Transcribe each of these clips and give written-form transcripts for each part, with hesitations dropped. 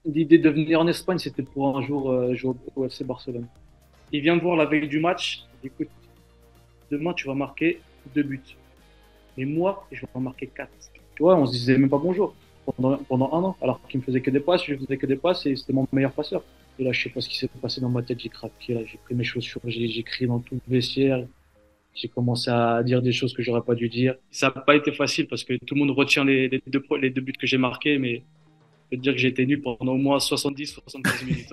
L'idée de venir en Espagne, c'était pour un jour jouer au FC Barcelone. Il vient me voir la veille du match. Il dit, écoute, demain, tu vas marquer 2 buts. Mais moi, je vais en marquer 4. Tu vois, on se disait même pas bonjour pendant un an. Alors qu'il me faisait que des passes, je faisais que des passes et c'était mon meilleur passeur. Et là, je sais pas ce qui s'est passé dans ma tête. J'ai craqué, là, j'ai pris mes chaussures, j'ai crié dans tout le vestiaire. J'ai commencé à dire des choses que j'aurais pas dû dire. Ça n'a pas été facile parce que tout le monde retient les deux buts que j'ai marqués, mais je peux te dire que j'ai été nul pendant au moins 70-75 minutes.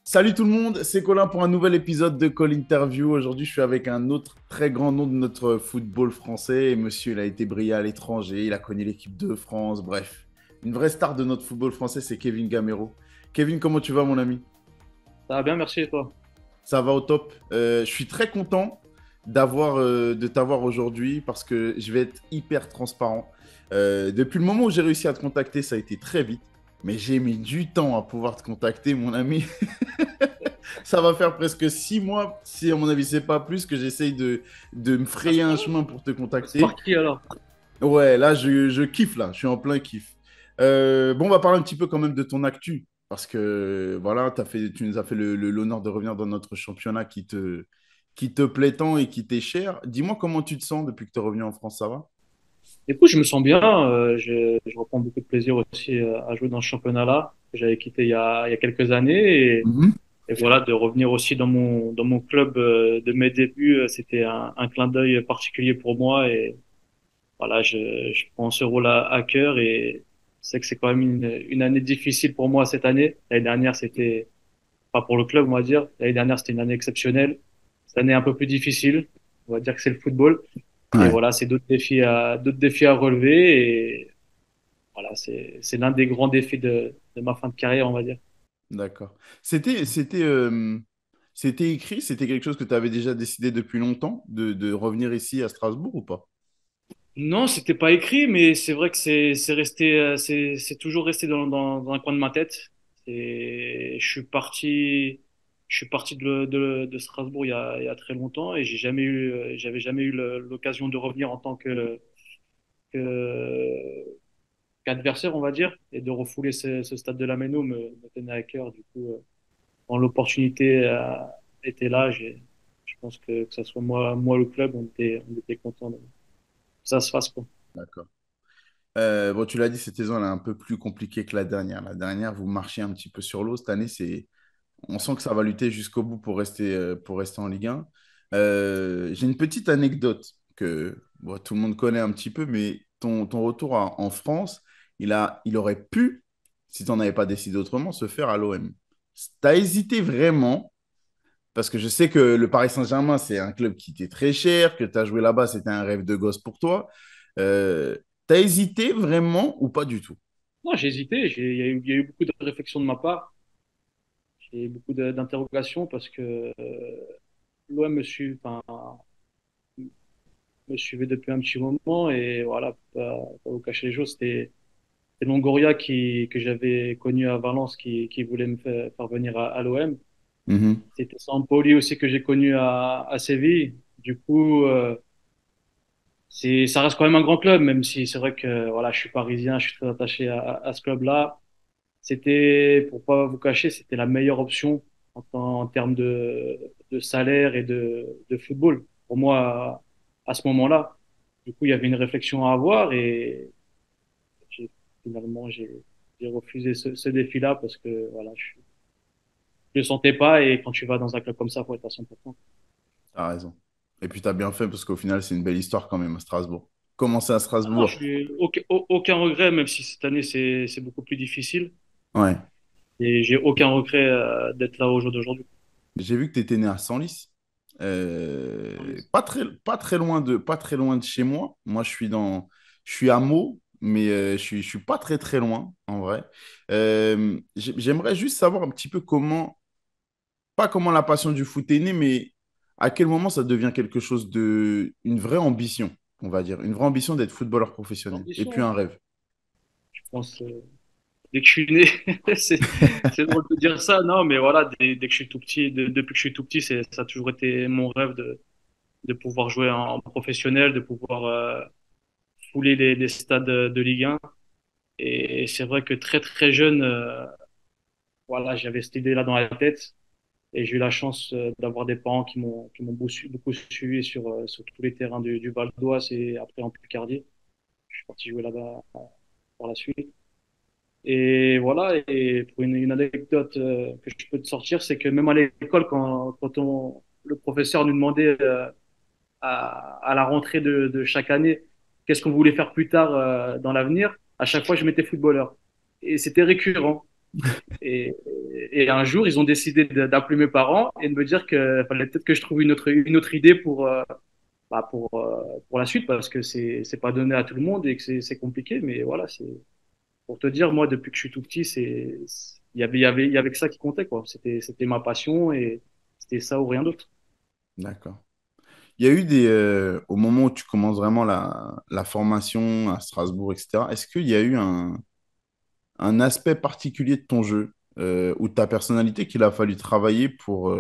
Salut tout le monde, c'est Colin pour un nouvel épisode de Call Interview. Aujourd'hui, je suis avec un autre très grand nom de notre football français. Et monsieur, il a été brillé à l'étranger, il a connu l'équipe de France, bref. Une vraie star de notre football français, c'est Kevin Gamero. Kevin, comment tu vas, mon ami? Ça va bien, merci et toi. Ça va au top. Je suis très content de t'avoir aujourd'hui parce que je vais être hyper transparent. Depuis le moment où j'ai réussi à te contacter, ça a été très vite. Mais j'ai mis du temps à pouvoir te contacter, mon ami. Ça va faire presque 6 mois, si à mon avis c'est pas plus, que j'essaye de me À ce frayer un point-là, chemin pour te c'est par contacter. qui alors? Ouais, là je kiffe là, je suis en plein kiff. Bon, on va parler un petit peu quand même de ton actu, parce que voilà, tu nous as fait l'honneur de revenir dans notre championnat qui te plaît tant et qui t'est cher. Dis-moi comment tu te sens depuis que tu es revenu en France, ça va? Écoute, je me sens bien. Je reprends beaucoup de plaisir aussi à jouer dans ce championnat-là que j'avais quitté il y a quelques années. Mhm. Et voilà, de revenir aussi dans mon club de mes débuts, c'était un clin d'œil particulier pour moi. Et voilà, je prends ce rôle à cœur et je sais que c'est quand même une année difficile pour moi cette année. L'année dernière, c'était pas pour le club, on va dire. L'année dernière, c'était une année exceptionnelle. Cette année, un peu plus difficile. On va dire que c'est le football. Et Ouais, voilà, c'est d'autres défis à relever. Et voilà, c'est l'un des grands défis de ma fin de carrière, on va dire. d'accord. C'était écrit, c'était quelque chose que tu avais déjà décidé depuis longtemps de revenir ici à Strasbourg ou pas? Non, c'était pas écrit, mais c'est vrai que c'est resté, c'est toujours resté dans un coin de ma tête. Je suis parti de Strasbourg il y a très longtemps et j'avais jamais eu l'occasion de revenir en tant que qu'adversaire, on va dire, et de refouler ce stade de la Méno me tenait à cœur. Du coup, quand l'opportunité était là, je pense que ça soit moi le club, on était content que ça se fasse, quoi. D'accord. Bon, tu l'as dit, cette saison elle est un peu plus compliquée que la dernière. La dernière, vous marchiez un petit peu sur l'eau. Cette année, on sent que ça va lutter jusqu'au bout pour rester en Ligue 1. J'ai une petite anecdote que bon, tout le monde connaît un petit peu, mais ton retour en France, il aurait pu, si tu n'en avais pas décidé autrement, se faire à l'OM. Tu as hésité vraiment, parce que je sais que le Paris Saint-Germain, c'est un club qui était très cher, que tu as joué là-bas, c'était un rêve de gosse pour toi. Tu as hésité vraiment ou pas du tout? Non, j'ai hésité. Il y a eu beaucoup de réflexions de ma part. J'ai eu beaucoup d'interrogations parce que l'OM me suivait depuis un petit moment et voilà, pas vous cacher les choses, c'était Longoria que j'avais connu à Valence qui voulait me faire venir à l'OM. Mhm. C'était Sampoli aussi que j'ai connu à Séville. Du coup, ça reste quand même un grand club, même si c'est vrai que voilà, je suis parisien, je suis très attaché à ce club-là. C'était, pour pas vous cacher, c'était la meilleure option en termes de salaire et de football. Pour moi, à ce moment-là, du coup, il y avait une réflexion à avoir et j'ai- finalement, j'ai refusé ce défi-là parce que voilà, je le sentais pas et quand tu vas dans un club comme ça, faut être à 100%. T'as raison. Et puis t'as bien fait parce qu'au final, c'est une belle histoire quand même à Strasbourg. Commencer à Ah non, Strasbourg. je suis aucun regret, même si cette année c'est beaucoup plus difficile. Ouais. Et j'ai aucun regret d'être là au jour d'aujourd'hui. J'ai vu que tu étais né à Senlis. Pas très loin de chez moi. Moi, je suis à Meaux, mais je suis pas très très loin en vrai. J'aimerais juste savoir un petit peu pas comment la passion du foot est née, mais à quel moment ça devient quelque chose une vraie ambition, on va dire, une vraie ambition d'être footballeur professionnel, et puis L'ambition, un rêve. je pense, dès que je suis né, c'est, c'est drôle de dire ça, non, mais voilà, dès que je suis tout petit, depuis que je suis tout petit, ça a toujours été mon rêve de pouvoir jouer en professionnel, de pouvoir fouler les stades de Ligue 1. Et c'est vrai que très très jeune, voilà, j'avais cette idée-là dans la tête. Et j'ai eu la chance d'avoir des parents qui m'ont beaucoup suivi sur tous les terrains du Val d'Oise et après en Picardie. Je suis parti jouer là-bas par la suite. Et voilà, et pour une anecdote que je peux te sortir, c'est que même à l'école, le professeur nous demandait à la rentrée de chaque année qu'est-ce qu'on voulait faire plus tard dans l'avenir, à chaque fois je mettais footballeur. Et c'était récurrent. Et, et un jour, ils ont décidé d'appeler mes parents et de me dire qu'il fallait peut-être que je trouve une autre idée pour la suite parce que c'est pas donné à tout le monde et que c'est compliqué. Mais voilà, c'est pour te dire, moi, depuis que je suis tout petit, il y avait que ça qui comptait, quoi. C'était ma passion et c'était ça ou rien d'autre. D'accord. Il y a eu au moment où tu commences vraiment la formation à Strasbourg, etc., est-ce qu'il y a eu un aspect particulier de ton jeu ou de ta personnalité qu'il a fallu travailler pour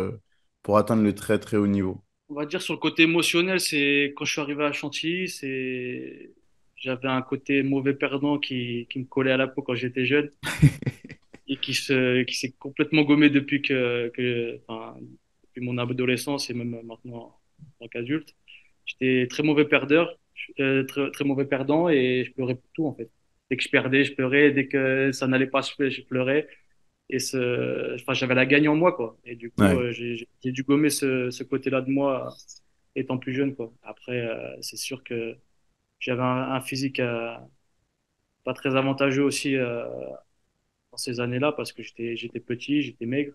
atteindre le très très haut niveau? On va dire sur le côté émotionnel, c'est quand je suis arrivé à Chantilly, j'avais un côté mauvais perdant qui me collait à la peau quand j'étais jeune et qui s'est complètement gommé enfin, depuis mon adolescence et même maintenant en tant qu'adulte. J'étais très mauvais perdeur, très, très mauvais perdant et je pleurais pour tout en fait. Dès que je perdais, je pleurais. Dès que ça n'allait pas, je pleurais. Enfin, j'avais la gagne en moi, quoi. Et du coup, Ouais. j'ai dû gommer ce côté-là de moi étant plus jeune, quoi. Après, c'est sûr que j'avais un physique pas très avantageux aussi dans ces années-là parce que j'étais petit, j'étais maigre.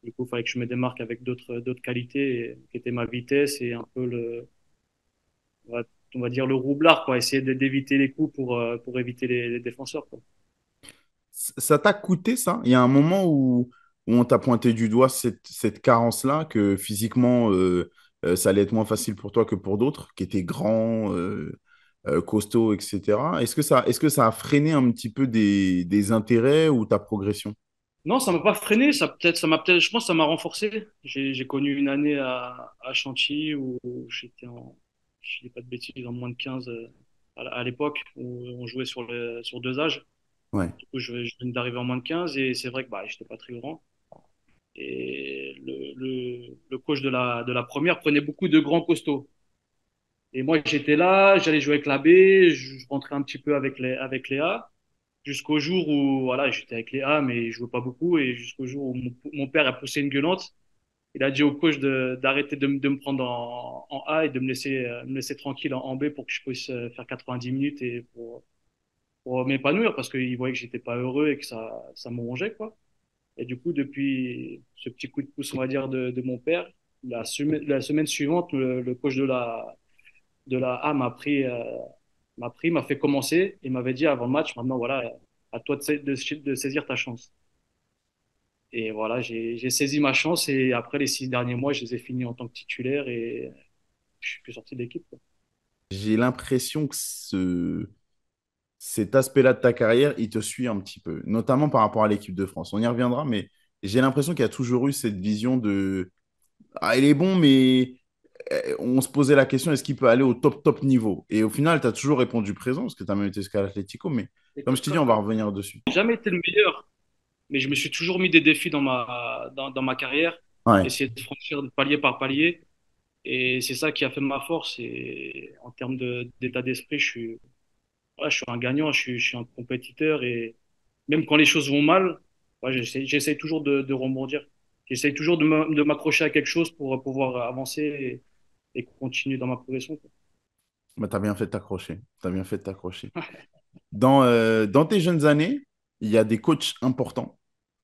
Du coup, il fallait que je me démarque avec d'autres qualités qui étaient ma vitesse et un peu on va, on va dire le roublard, quoi. Essayer d'éviter les coups pour éviter les défenseurs, quoi. Ça t'a coûté ça? Il y a un moment où on t'a pointé du doigt cette carence-là, que physiquement, ça allait être moins facile pour toi que pour d'autres, qui étaient grands, costauds, etc. Est-ce que ça a freiné un petit peu des intérêts ou ta progression? Non, ça m'a pas freiné, je pense que ça m'a renforcé. J'ai connu une année à Chantilly où j'étais je dis pas de bêtises, en moins de 15 à l'époque où on jouait sur deux âges. Ouais. Du coup, je venais d'arriver en moins de 15 et c'est vrai que bah, j'étais pas très grand. Et le coach de la première prenait beaucoup de grands costauds. Et moi, j'étais là, j'allais jouer avec la B, je rentrais un petit peu avec les A, jusqu'au jour où, voilà, j'étais avec les A, mais je jouais pas beaucoup, et jusqu'au jour où mon père a poussé une gueulante. Il a dit au coach d'arrêter de me prendre en A et de me laisser tranquille en B pour que je puisse faire 90 minutes et pour m'épanouir parce qu'il voyait que j'étais pas heureux et que ça me rongeait, quoi. Et du coup, depuis ce petit coup de pouce, on va dire, de mon père, la semaine suivante, le coach de la A m'a fait commencer et m'avait dit avant le match, maintenant, voilà, à toi de saisir ta chance. Et voilà, j'ai saisi ma chance et après les 6 derniers mois, je les ai finis en tant que titulaire et je suis plus sorti de l'équipe, quoi. J'ai l'impression que cet aspect-là de ta carrière, il te suit un petit peu, notamment par rapport à l'équipe de France. On y reviendra, mais j'ai l'impression qu'il y a toujours eu cette vision de ah, il est bon, mais on se posait la question est-ce qu'il peut aller au top niveau? Et au final, tu as toujours répondu présent parce que tu as même été jusqu'à l'Atlético, mais comme je Écoute, t'ai dit, on va revenir dessus. j'ai jamais été le meilleur, mais je me suis toujours mis des défis dans ma carrière, Ouais. essayer de franchir de palier par palier. Et c'est ça qui a fait ma force. Et en termes d'état d'esprit, ouais, je suis un gagnant, je suis un compétiteur. Et même quand les choses vont mal, ouais, j'essaie toujours de rebondir. J'essaie toujours de m'accrocher à quelque chose pour pouvoir avancer et continuer dans ma progression, quoi. Bah, tu as bien fait de t'accrocher. Tu bien fait de t'accrocher. Dans tes jeunes années, il y a des coachs importants.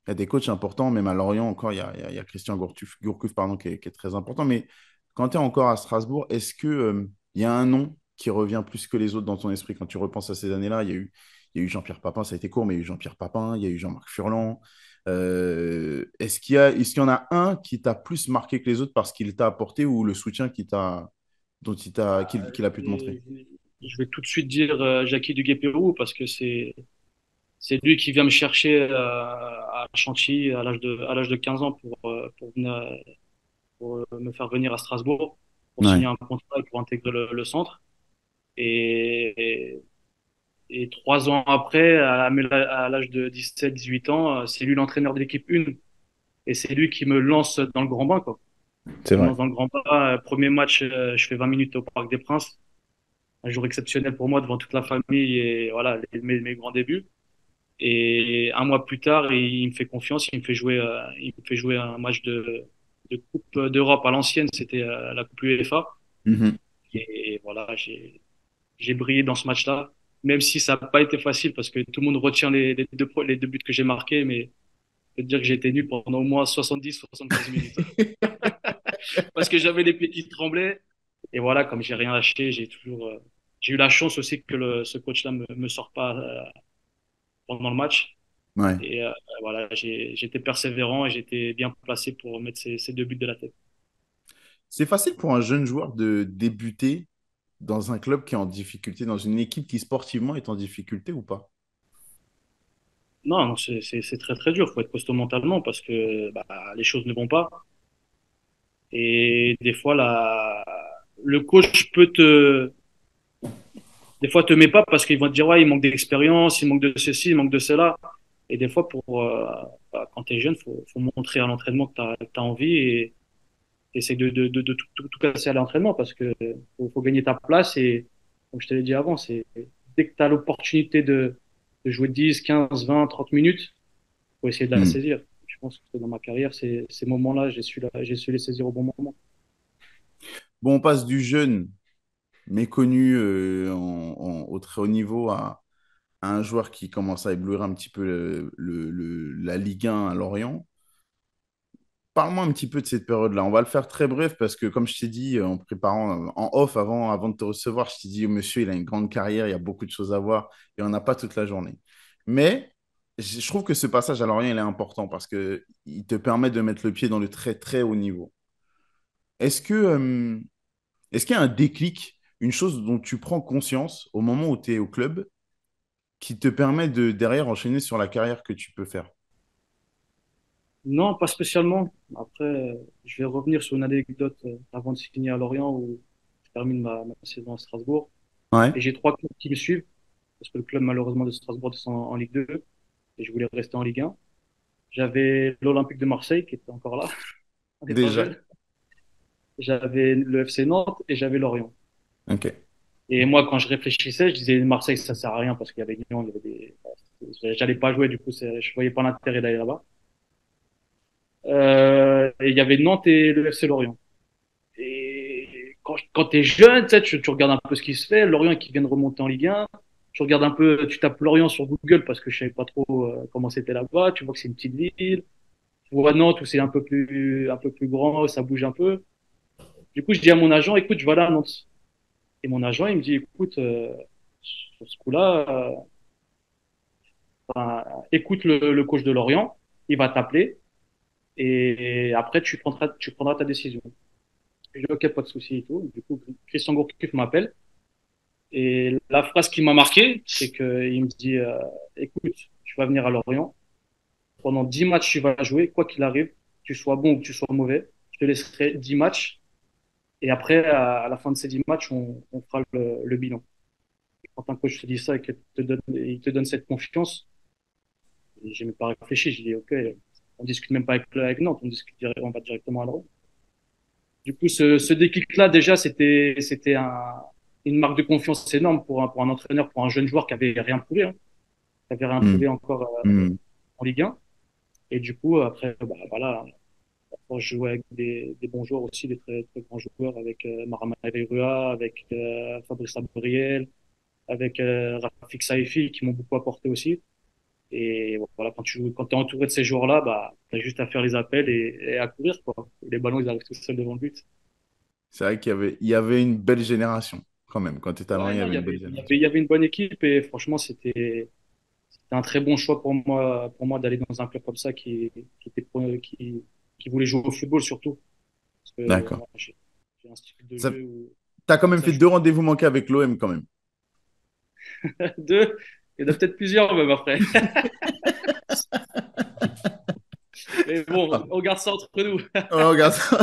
Il y a des coachs importants, même à Lorient encore, il y a Christian Gourcuff, pardon, qui est très important. Mais quand tu es encore à Strasbourg, est-ce que, il y a un nom qui revient plus que les autres dans ton esprit quand tu repenses à ces années-là? Il y a eu Jean-Pierre Papin, ça a été court, mais il y a eu Jean-Pierre Papin, il y a eu Jean-Marc Furlan. Est-ce qu'il y en a un qui t'a plus marqué que les autres parce qu'il t'a apporté ou le soutien qu'il a pu te montrer? Et je vais tout de suite dire Jackie Duguay-Pérou parce que c'est lui qui vient me chercher à Chantilly à l'âge de 15 ans pour me faire venir à Strasbourg pour Ouais. signer un contrat et pour intégrer le centre. Et Et 3 ans après, à l'âge de 17, 18 ans, c'est lui l'entraîneur de l'équipe 1. Et c'est lui qui me lance dans le grand bain, quoi. C'est Il me vrai. lance dans le grand bain. Premier match, je fais 20 minutes au Parc des Princes. Un jour exceptionnel pour moi devant toute la famille et voilà, mes grands débuts. Et un mois plus tard, il me fait confiance, il me fait jouer un match de Coupe d'Europe à l'ancienne, c'était la Coupe UEFA. Mhm. Et voilà, j'ai brillé dans ce match-là, même si ça n'a pas été facile parce que tout le monde retient les deux buts que j'ai marqués, mais je peux te dire que j'ai été nu pendant au moins 70, 75 minutes. Parce que j'avais les pieds qui tremblaient. Et voilà, comme j'ai rien lâché, j'ai eu la chance aussi que ce coach-là me sort pas pendant le match. Ouais. Et voilà, j'étais persévérant et j'étais bien placé pour mettre ces deux buts de la tête. C'est facile pour un jeune joueur de débuter dans un club qui est en difficulté, dans une équipe qui sportivement est en difficulté ou pas? Non, non, c'est très très dur. Faut être costaud mentalement parce que bah, les choses ne vont pas. Et des fois, le coach des fois, te met pas parce qu'ils vont te dire, ouais, il manque d'expérience, il manque de ceci, il manque de cela. Et des fois, bah, quand tu es jeune, faut montrer à l'entraînement que tu as envie et essayer de tout casser à l'entraînement parce que faut gagner ta place. Et comme je te l'ai dit avant, dès que tu as l'opportunité de jouer 10, 15, 20, 30 minutes, faut essayer de la Hmm. saisir. Je pense que dans ma carrière, ces moments-là, j'ai su les saisir au bon moment. Bon, on passe du jeune méconnu au très haut niveau à un joueur qui commence à éblouir un petit peu la Ligue 1 à Lorient. Parle-moi un petit peu de cette période-là. On va le faire très bref parce que, comme je t'ai dit en préparant en off avant de te recevoir, je t'ai dit, monsieur, il a une grande carrière, il y a beaucoup de choses à voir et on n'a pas toute la journée. Mais je trouve que ce passage à Lorient, il est important parce qu'il te permet de mettre le pied dans le très, très haut niveau. Est-ce que, est-ce qu'il y a un déclic, une chose dont tu prends conscience au moment où tu es au club qui te permet de derrière enchaîner sur la carrière que tu peux faire? Non, pas spécialement. Après, je vais revenir sur une anecdote avant de signer à Lorient où je termine ma saison à Strasbourg. Ouais, Et j'ai trois clubs qui me suivent parce que le club, malheureusement, de Strasbourg descend en Ligue 2 et je voulais rester en Ligue 1. J'avais l'Olympique de Marseille qui était encore là, en étant déjà. jeune. J'avais le FC Nantes et j'avais Lorient. Ok. Et moi, quand je réfléchissais, je disais Marseille, ça sert à rien parce qu'il y avait Lyon, il y avait j'allais pas jouer, du coup, je voyais pas l'intérêt d'aller là-bas. Et il y avait Nantes et le FC Lorient. Et quand tu es jeune, tu sais, tu regardes un peu ce qui se fait. Lorient qui vient de remonter en Ligue 1. Tu regardes un peu, tu tapes Lorient sur Google parce que je savais pas trop comment c'était là-bas. Tu vois que c'est une petite ville. Tu vois Nantes où c'est un peu plus grand, ça bouge un peu. Du coup, je dis à mon agent, écoute, je vais aller à Nantes. Et mon agent, il me dit, écoute, sur ce coup-là, ben, écoute le coach de Lorient, il va t'appeler et après tu prendras ta décision. Je dis, ok, pas de souci et tout. Du coup, Christian Gourcuff m'appelle. Et la phrase qui m'a marqué, c'est qu'il me dit, écoute, tu vas venir à Lorient. Pendant 10 matchs, tu vas jouer, quoi qu'il arrive, que tu sois bon ou que tu sois mauvais. Je te laisserai 10 matchs. Et après, à la fin de ces 10 matchs, on fera le bilan. Et quand un coach te dit ça et il te donne cette confiance, j'ai même pas réfléchi. J'ai dit, OK, on discute même pas avec Nantes, on va directement à Lorient. Du coup, ce déclic-là, déjà, c'était une marque de confiance énorme pour un entraîneur, pour un jeune joueur qui avait rien prouvé, hein, qui avait rien Hmm. prouvé encore Hmm. en Ligue 1. Et du coup, après, bah, voilà, quand je jouais avec des bons joueurs aussi, des très, très grands joueurs, avec Marama Rua, avec Fabrice Abriel, avec Rafik Saifi, qui m'ont beaucoup apporté aussi. Et voilà, quand tu es entouré de ces joueurs-là, bah, tu as juste à faire les appels et à courir, quoi. Et les ballons, ils arrivent tout seuls devant le but. C'est vrai qu'il y avait une belle génération quand même. Quand tu étais à Lorient, Ouais, il y non, avait une belle il génération. y avait une bonne équipe et franchement, c'était un très bon choix pour moi d'aller dans un club comme ça qui voulait jouer au football surtout. Parce que D'accord. moi, j'ai un style de Ça, jeu où t'as quand même ça fait joue. 2 rendez-vous manqués avec l'OM quand même. Deux, il y en a peut-être plusieurs même après. Mais bon, on garde ça entre nous. Ouais, regarde ça.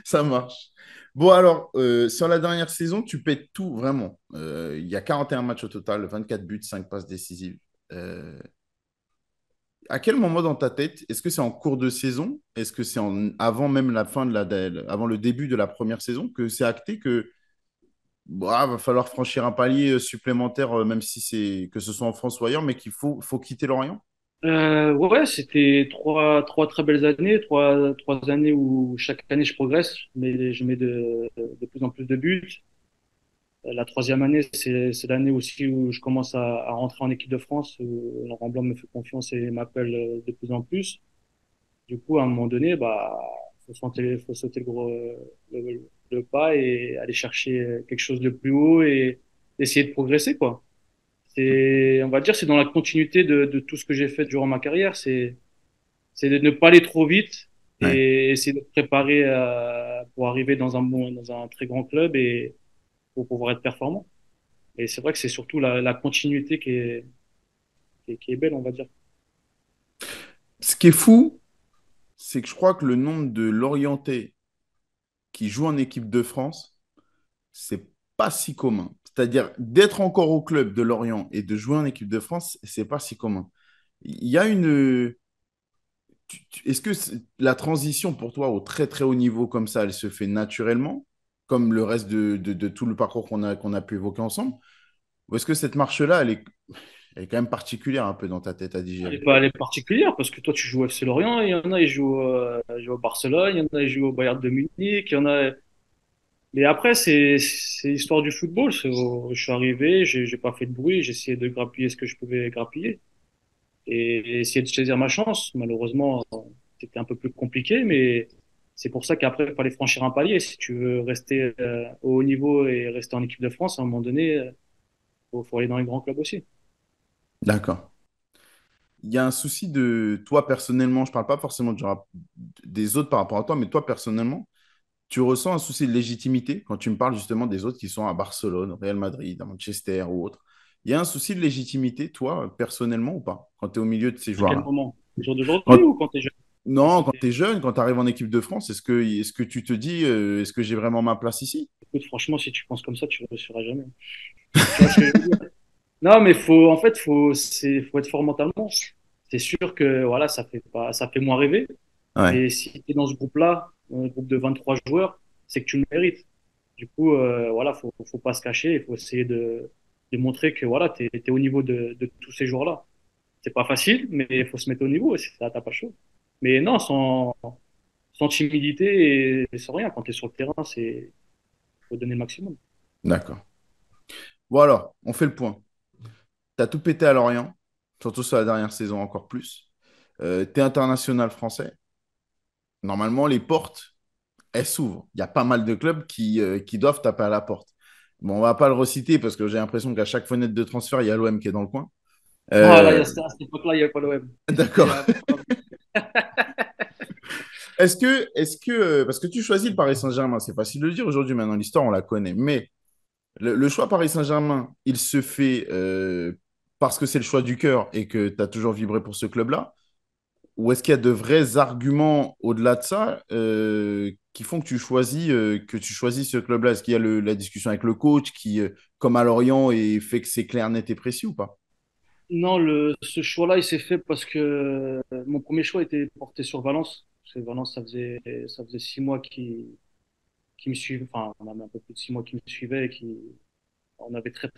Ça marche. Bon, alors, sur la dernière saison, tu pètes tout, vraiment. Il y a 41 matchs au total, 24 buts, 5 passes décisives. Euh, à quel moment dans ta tête, est-ce que c'est en cours de saison? Est-ce que c'est avant même la fin avant le début de la première saison que c'est acté que bah, va falloir franchir un palier supplémentaire, même si c'est que ce soit en France ou ailleurs, mais faut quitter Lorient? Ouais, c'était trois très belles années, trois années où chaque année je progresse, mais je mets de plus en plus de buts. La troisième année, c'est l'année aussi où je commence à rentrer en équipe de France, où Laurent Blanc me fait confiance et m'appelle de plus en plus. Du coup, à un moment donné, bah, faut sauter le pas et aller chercher quelque chose de plus haut et essayer de progresser, quoi. On va dire, c'est dans la continuité de tout ce que j'ai fait durant ma carrière. C'est de ne pas aller trop vite Ouais. et essayer de se préparer pour arriver dans un très grand club et pour pouvoir être performant. Et c'est vrai que c'est surtout la continuité qui est belle, on va dire. Ce qui est fou, c'est que je crois que le nombre de Lorientais qui jouent en équipe de France, c'est pas si commun. C'est-à-dire d'être encore au club de Lorient et de jouer en équipe de France, c'est pas si commun. Il y a une. Est-ce que la transition pour toi au très très haut niveau comme ça, elle se fait naturellement, comme le reste de tout le parcours qu'on a pu évoquer ensemble? Ou est-ce que cette marche-là, elle est quand même particulière un peu dans ta tête à digérer? Elle est particulière parce que toi, tu joues au FC Lorient, il y en a, ils jouent au Barcelone, il y en a, ils jouent au Bayern de Munich, il y en a. Mais après, c'est l'histoire du football. Je suis arrivé, j'ai pas fait de bruit, j'ai essayé de grappiller ce que je pouvais grappiller et essayer de saisir ma chance. Malheureusement, c'était un peu plus compliqué, mais c'est pour ça qu'après, il fallait franchir un palier. Si tu veux rester au haut niveau et rester en équipe de France, à un moment donné, faut aller dans les grands clubs aussi. D'accord. Il y a un souci de toi personnellement, je ne parle pas forcément des autres par rapport à toi, mais toi personnellement, tu ressens un souci de légitimité quand tu me parles justement des autres qui sont à Barcelone, au Real Madrid, à Manchester ou autre. Il y a un souci de légitimité, toi, personnellement ou pas, quand tu es au milieu de ces À quel joueurs-là? moment? Le jour d'aujourd'hui Quand- ou quand t'es jeune? Quand Non, quand tu c'était, es jeune, quand tu arrives en équipe de France, est-ce que tu te dis, est-ce que j'ai vraiment ma place ici? écoute, franchement, si tu penses comme ça, tu ne réussiras jamais. Tu vois ce que je veux dire? Non, mais en fait, faut être fort mentalement. C'est sûr que, voilà, ça fait moins rêver. Ouais, Mais si tu es dans ce groupe-là, un groupe de 23 joueurs, c'est que tu le mérites. Du coup, voilà, faut pas se cacher. Il faut essayer de montrer que, voilà, t'es au niveau de tous ces joueurs-là. C'est pas facile, mais il faut se mettre au niveau et ça, t'as pas chaud. Mais non, sans timidité et sans rien. Quand tu es sur le terrain, faut donner le maximum. d'accord. Bon alors, on fait le point. Tu as tout pété à Lorient, surtout sur la dernière saison encore plus. Tu es international français. Normalement, les portes, elles s'ouvrent. Il y a pas mal de clubs qui doivent taper à la porte. Bon, on va pas le reciter parce que j'ai l'impression qu'à chaque fenêtre de transfert, il y a l'OM qui est dans le coin. Ah, là, Euh, à cette époque-là, il n'y avait pas l'OM. Il y d'accord. a- Parce que tu choisis le Paris Saint-Germain, c'est facile de le dire aujourd'hui, maintenant l'histoire, on la connaît. Mais le choix Paris Saint-Germain, il se fait parce que c'est le choix du cœur et que tu as toujours vibré pour ce club-là. Ou est-ce qu'il y a de vrais arguments au-delà de ça qui font que tu choisis ce club-là? Est-ce qu'il y a la discussion avec le coach qui, comme à Lorient, et fait que c'est clair, net et précis ou pas? Non, ce choix-là, il s'est fait parce que mon premier choix était porté sur Valence. Parce que Valence, ça faisait 6 mois qui me suivait, enfin, on avait un peu plus de 6 mois qui me suivaient et on avait très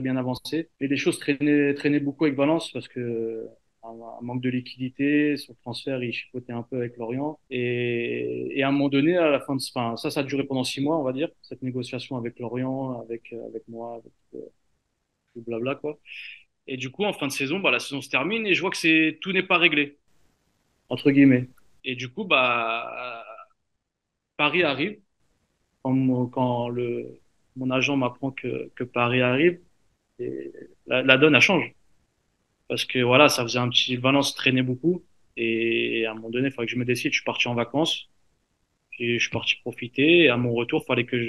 bien avancé. Et les choses traînaient beaucoup avec Valence parce que un manque de liquidité, son transfert, il chipotait un peu avec Lorient. Et à un moment donné, à la fin enfin, ça a duré pendant 6 mois, on va dire, cette négociation avec Lorient, avec moi, avec tout le blabla, quoi. Et du coup, en fin de saison, bah, la saison se termine et je vois que tout n'est pas réglé, entre guillemets. Et du coup, bah, Paris arrive. Quand mon agent m'apprend que Paris arrive, et la donne, elle change. Parce que voilà, ça faisait un petit Valence traînait beaucoup. Et à un moment donné, il fallait que je me décide. Je suis parti en vacances. Puis je suis parti profiter. Et à mon retour, il fallait que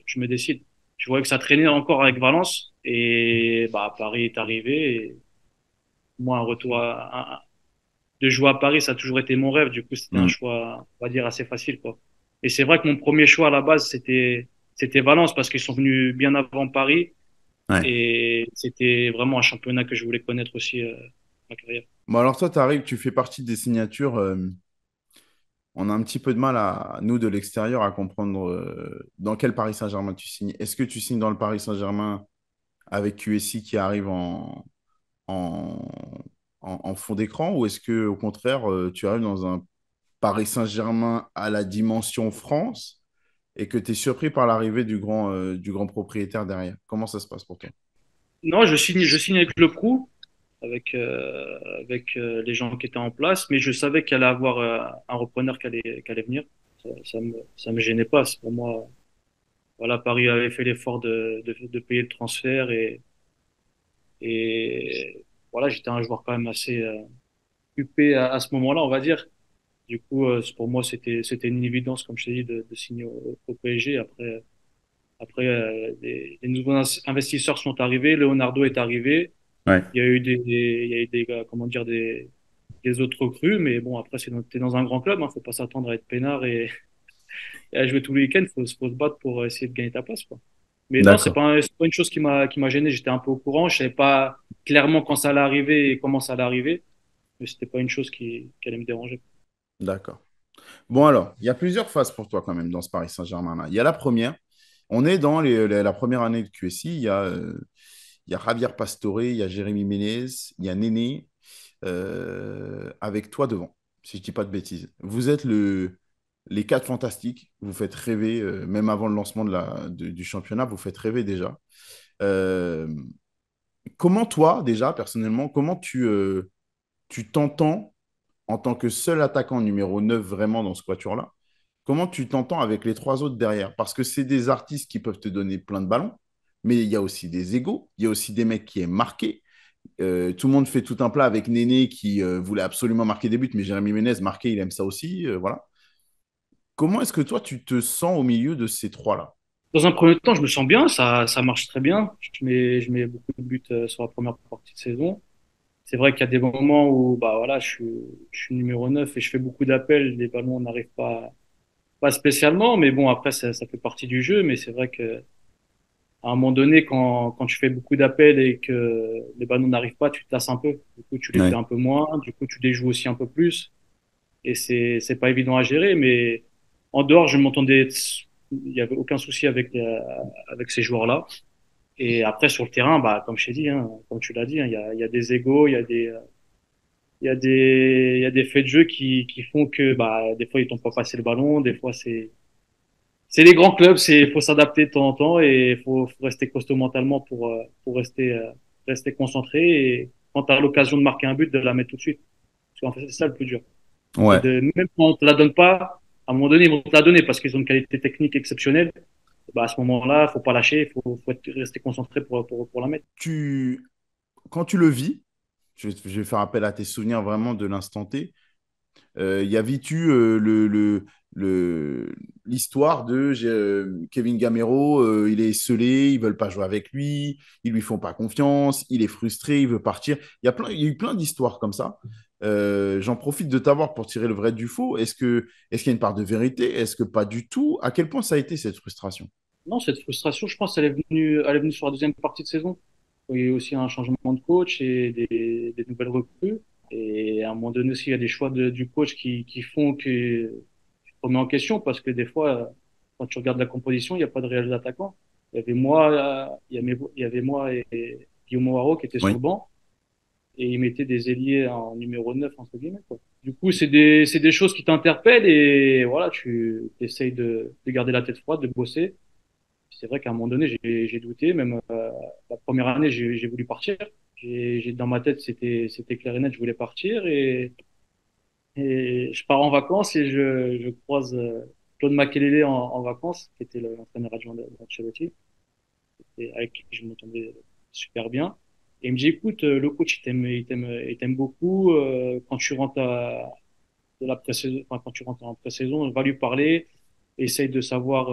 je me décide. Je voyais que ça traînait encore avec Valence. Et bah, Paris est arrivé. Et moi, un retour de jouer à Paris, ça a toujours été mon rêve. Du coup, c'était un Hmm. choix, on va dire, assez facile, quoi. Et c'est vrai que mon premier choix à la base, c'était Valence parce qu'ils sont venus bien avant Paris. Ouais. Et c'était vraiment un championnat que je voulais connaître aussi ma carrière. Bon, alors toi, tu arrives, tu fais partie des signatures. On a un petit peu de mal à, nous, de l'extérieur, à comprendre dans quel Paris Saint-Germain tu signes. Est-ce que tu signes dans le Paris Saint-Germain avec QSI qui arrive en, en fond d'écran ou est-ce que au contraire, tu arrives dans un Paris Saint-Germain à la dimension France et que tu es surpris par l'arrivée du grand propriétaire derrière? Comment ça se passe pour toi? Non, je signe avec le Prou, avec les gens qui étaient en place, mais je savais qu'il allait avoir un repreneur qui allait venir. Ça me gênait pas. C'est pour moi, voilà, Paris avait fait l'effort de payer le transfert et voilà, j'étais un joueur quand même assez huppé à ce moment-là, on va dire. Du coup, pour moi, c'était une évidence, comme je t'ai dit, de signer au PSG. Après, les nouveaux investisseurs sont arrivés, Leonardo est arrivé. Ouais. Il y a eu des comment dire, des autres recrues, mais bon, après, t'es dans un grand club, hein, faut pas s'attendre à être peinard et à jouer tous les week-ends, faut se battre pour essayer de gagner ta place, quoi. Mais non, D'accord, c'est pas une chose qui m'a gêné, j'étais un peu au courant, je savais pas clairement quand ça allait arriver et comment ça allait arriver, mais c'était pas une chose qui allait me déranger. d'accord. Bon alors, il y a plusieurs phases pour toi quand même dans ce Paris Saint-Germain-là. Il y a la première, on est dans la première année de QSI, il y a Javier Pastore, il y a Jérémy Ménez, il y a Néné, avec toi devant, si je ne dis pas de bêtises. Vous êtes les quatre fantastiques, vous faites rêver, même avant le lancement du championnat, vous faites rêver déjà. Euh, Comment toi, déjà, personnellement, comment tu t'entends en tant que seul attaquant numéro 9 vraiment dans ce quatuor-là? Comment tu t'entends avec les trois autres derrière? Parce que c'est des artistes qui peuvent te donner plein de ballons, mais il y a aussi des égos, il y a aussi des mecs qui aiment marquer. Tout le monde fait tout un plat avec Néné qui voulait absolument marquer des buts, mais Jérémy Ménez, marquer, il aime ça aussi. Voilà. Comment est-ce que toi, tu te sens au milieu de ces trois-là? Dans un premier temps, je me sens bien, ça marche très bien. Je mets beaucoup de buts sur la première partie de saison. C'est vrai qu'il y a des moments où bah voilà, je suis numéro 9 et je fais beaucoup d'appels, les ballons n'arrivent pas spécialement, mais bon après ça fait partie du jeu, mais c'est vrai que à un moment donné quand tu fais beaucoup d'appels et que les ballons n'arrivent pas, tu te tasses un peu. Du coup, tu les fais Ouais, un peu moins, du coup tu les joues aussi un peu plus et c'est pas évident à gérer, mais en dehors, je m'entendais, il y avait aucun souci avec ces joueurs-là. Et après sur le terrain, bah comme je t'ai dit, hein, comme tu l'as dit, hein, il y a des égos, il y a des faits de jeu qui font que bah des fois ils t'ont pas passé le ballon, des fois c'est les grands clubs, faut s'adapter de temps en temps et faut rester costaud mentalement pour rester concentré et quand tu as l'occasion de marquer un but de la mettre tout de suite. Parce qu'en fait c'est ça le plus dur. C'est ouais, de même quand on te la donne pas, à un moment donné ils vont te la donner parce qu'ils ont une qualité technique exceptionnelle. Bah à ce moment-là, faut pas lâcher, rester concentré pour la mettre. quand tu le vis, je vais faire appel à tes souvenirs vraiment de l'instant T. Y avait-tu l'histoire de Kevin Gamero, il est esseulé, ils veulent pas jouer avec lui, ils lui font pas confiance, il est frustré, il veut partir. Il y a eu plein d'histoires comme ça. J'en profite de t'avoir pour tirer le vrai du faux. Est-ce qu'il y a une part de vérité? Est-ce que pas du tout? À quel point ça a été cette frustration? Non, cette frustration, je pense, elle est venue sur la deuxième partie de saison. Il y a eu aussi un changement de coach et des nouvelles recrues. Et à un moment donné aussi, il y a des choix du coach qui font que tu te remets en question parce que des fois, quand tu regardes la composition, il n'y a pas de réels attaquants. Il y avait moi et Guillaume Haro qui étaient sur Oui, le banc et ils mettaient des ailiers en numéro 9 entre guillemets, quoi. Du coup, c'est des choses qui t'interpellent et voilà, tu essayes de garder la tête froide, de bosser. C'est vrai qu'à un moment donné, j'ai douté. Même la première année, j'ai voulu partir. Dans ma tête, c'était clair et net, je voulais partir. Et je pars en vacances et je croise Claude Makelele en vacances, qui était l'entraîneur adjoint d'Ancelotti, et avec qui je m'entendais super bien. Et il me dit, écoute, le coach, il t'aime beaucoup. Quand tu rentres de la pré-saison, enfin, quand tu rentres en pré-saison, va lui parler, essaye de savoir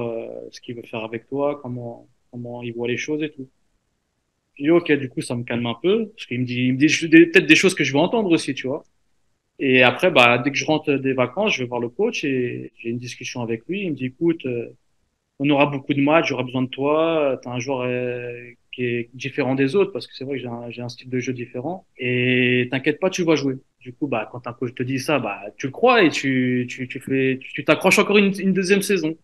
ce qu'il veut faire avec toi, comment il voit les choses et tout. Je dis ok, du coup ça me calme un peu parce qu'il me dit peut-être des choses que je veux entendre aussi, tu vois. Et après, bah, dès que je rentre des vacances, je vais voir le coach et j'ai une discussion avec lui. Il me dit, écoute, on aura beaucoup de matchs, j'aurai besoin de toi. Tu as un joueur qui est différent des autres parce que c'est vrai que j'ai un style de jeu différent. Et t'inquiète pas, tu vas jouer. Du coup, bah, quand un coach te dit ça, bah, tu le crois et tu t'accroches encore une deuxième saison.